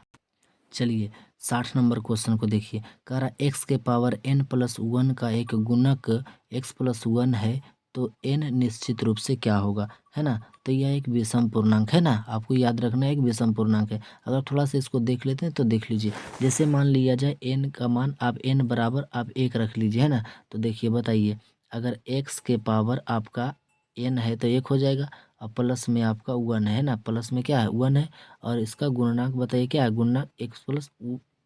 चलिए 60 नंबर क्वेश्चन को देखिए। कह रहा x के पावर n+1 का एक गुणक x+1 है तो n निश्चित रूप से क्या होगा, है ना। तो यह एक विषम पूर्णांक है ना, आपको याद रखना है एक विषम पूर्णांक है। अगर थोड़ा सा इसको देख लेते हैं तो देख लीजिए, जैसे मान लिया जाए n का मान आप n बराबर आप 1 रख लीजिए, है ना। तो देखिए बताइए, अगर x के पावर आपका n है तो 1 हो जाएगा और प्लस में आपका 1 है ना, प्लस में क्या है 1 है और इसका गुणनाक बताइए क्या है, गुणनाक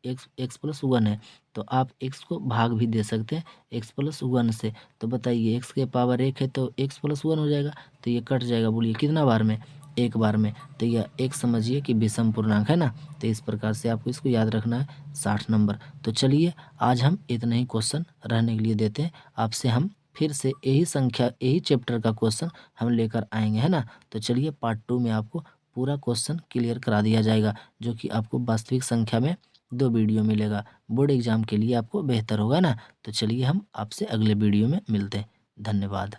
x+1 है। तो आप x को भाग भी दे सकते हैं x+1 से। तो बताइए x के पावर 1 है तो x+1 हो जाएगा, तो ये कट जाएगा, बोलिए कितना बार में, एक बार में। तो यह एक समझिए कि विषम पूर्णांक है ना। तो इस प्रकार से आपको इसको याद रखना है 60 नंबर। तो चलिए आज हम इतने ही क्वेश्चन रहने के लिए देते हैं, आपसे हम फिर से यही संख्या यही चैप्टर का क्वेश्चन हम लेकर आएंगे, है ना। तो चलिए पार्ट 2 में आपको पूरा क्वेश्चन क्लियर करा दिया जाएगा, जो कि आपको वास्तविक संख्या में 2 वीडियो मिलेगा, बोर्ड एग्जाम के लिए आपको बेहतर होगा ना। तो चलिए हम आपसे अगले वीडियो में मिलते हैं। धन्यवाद।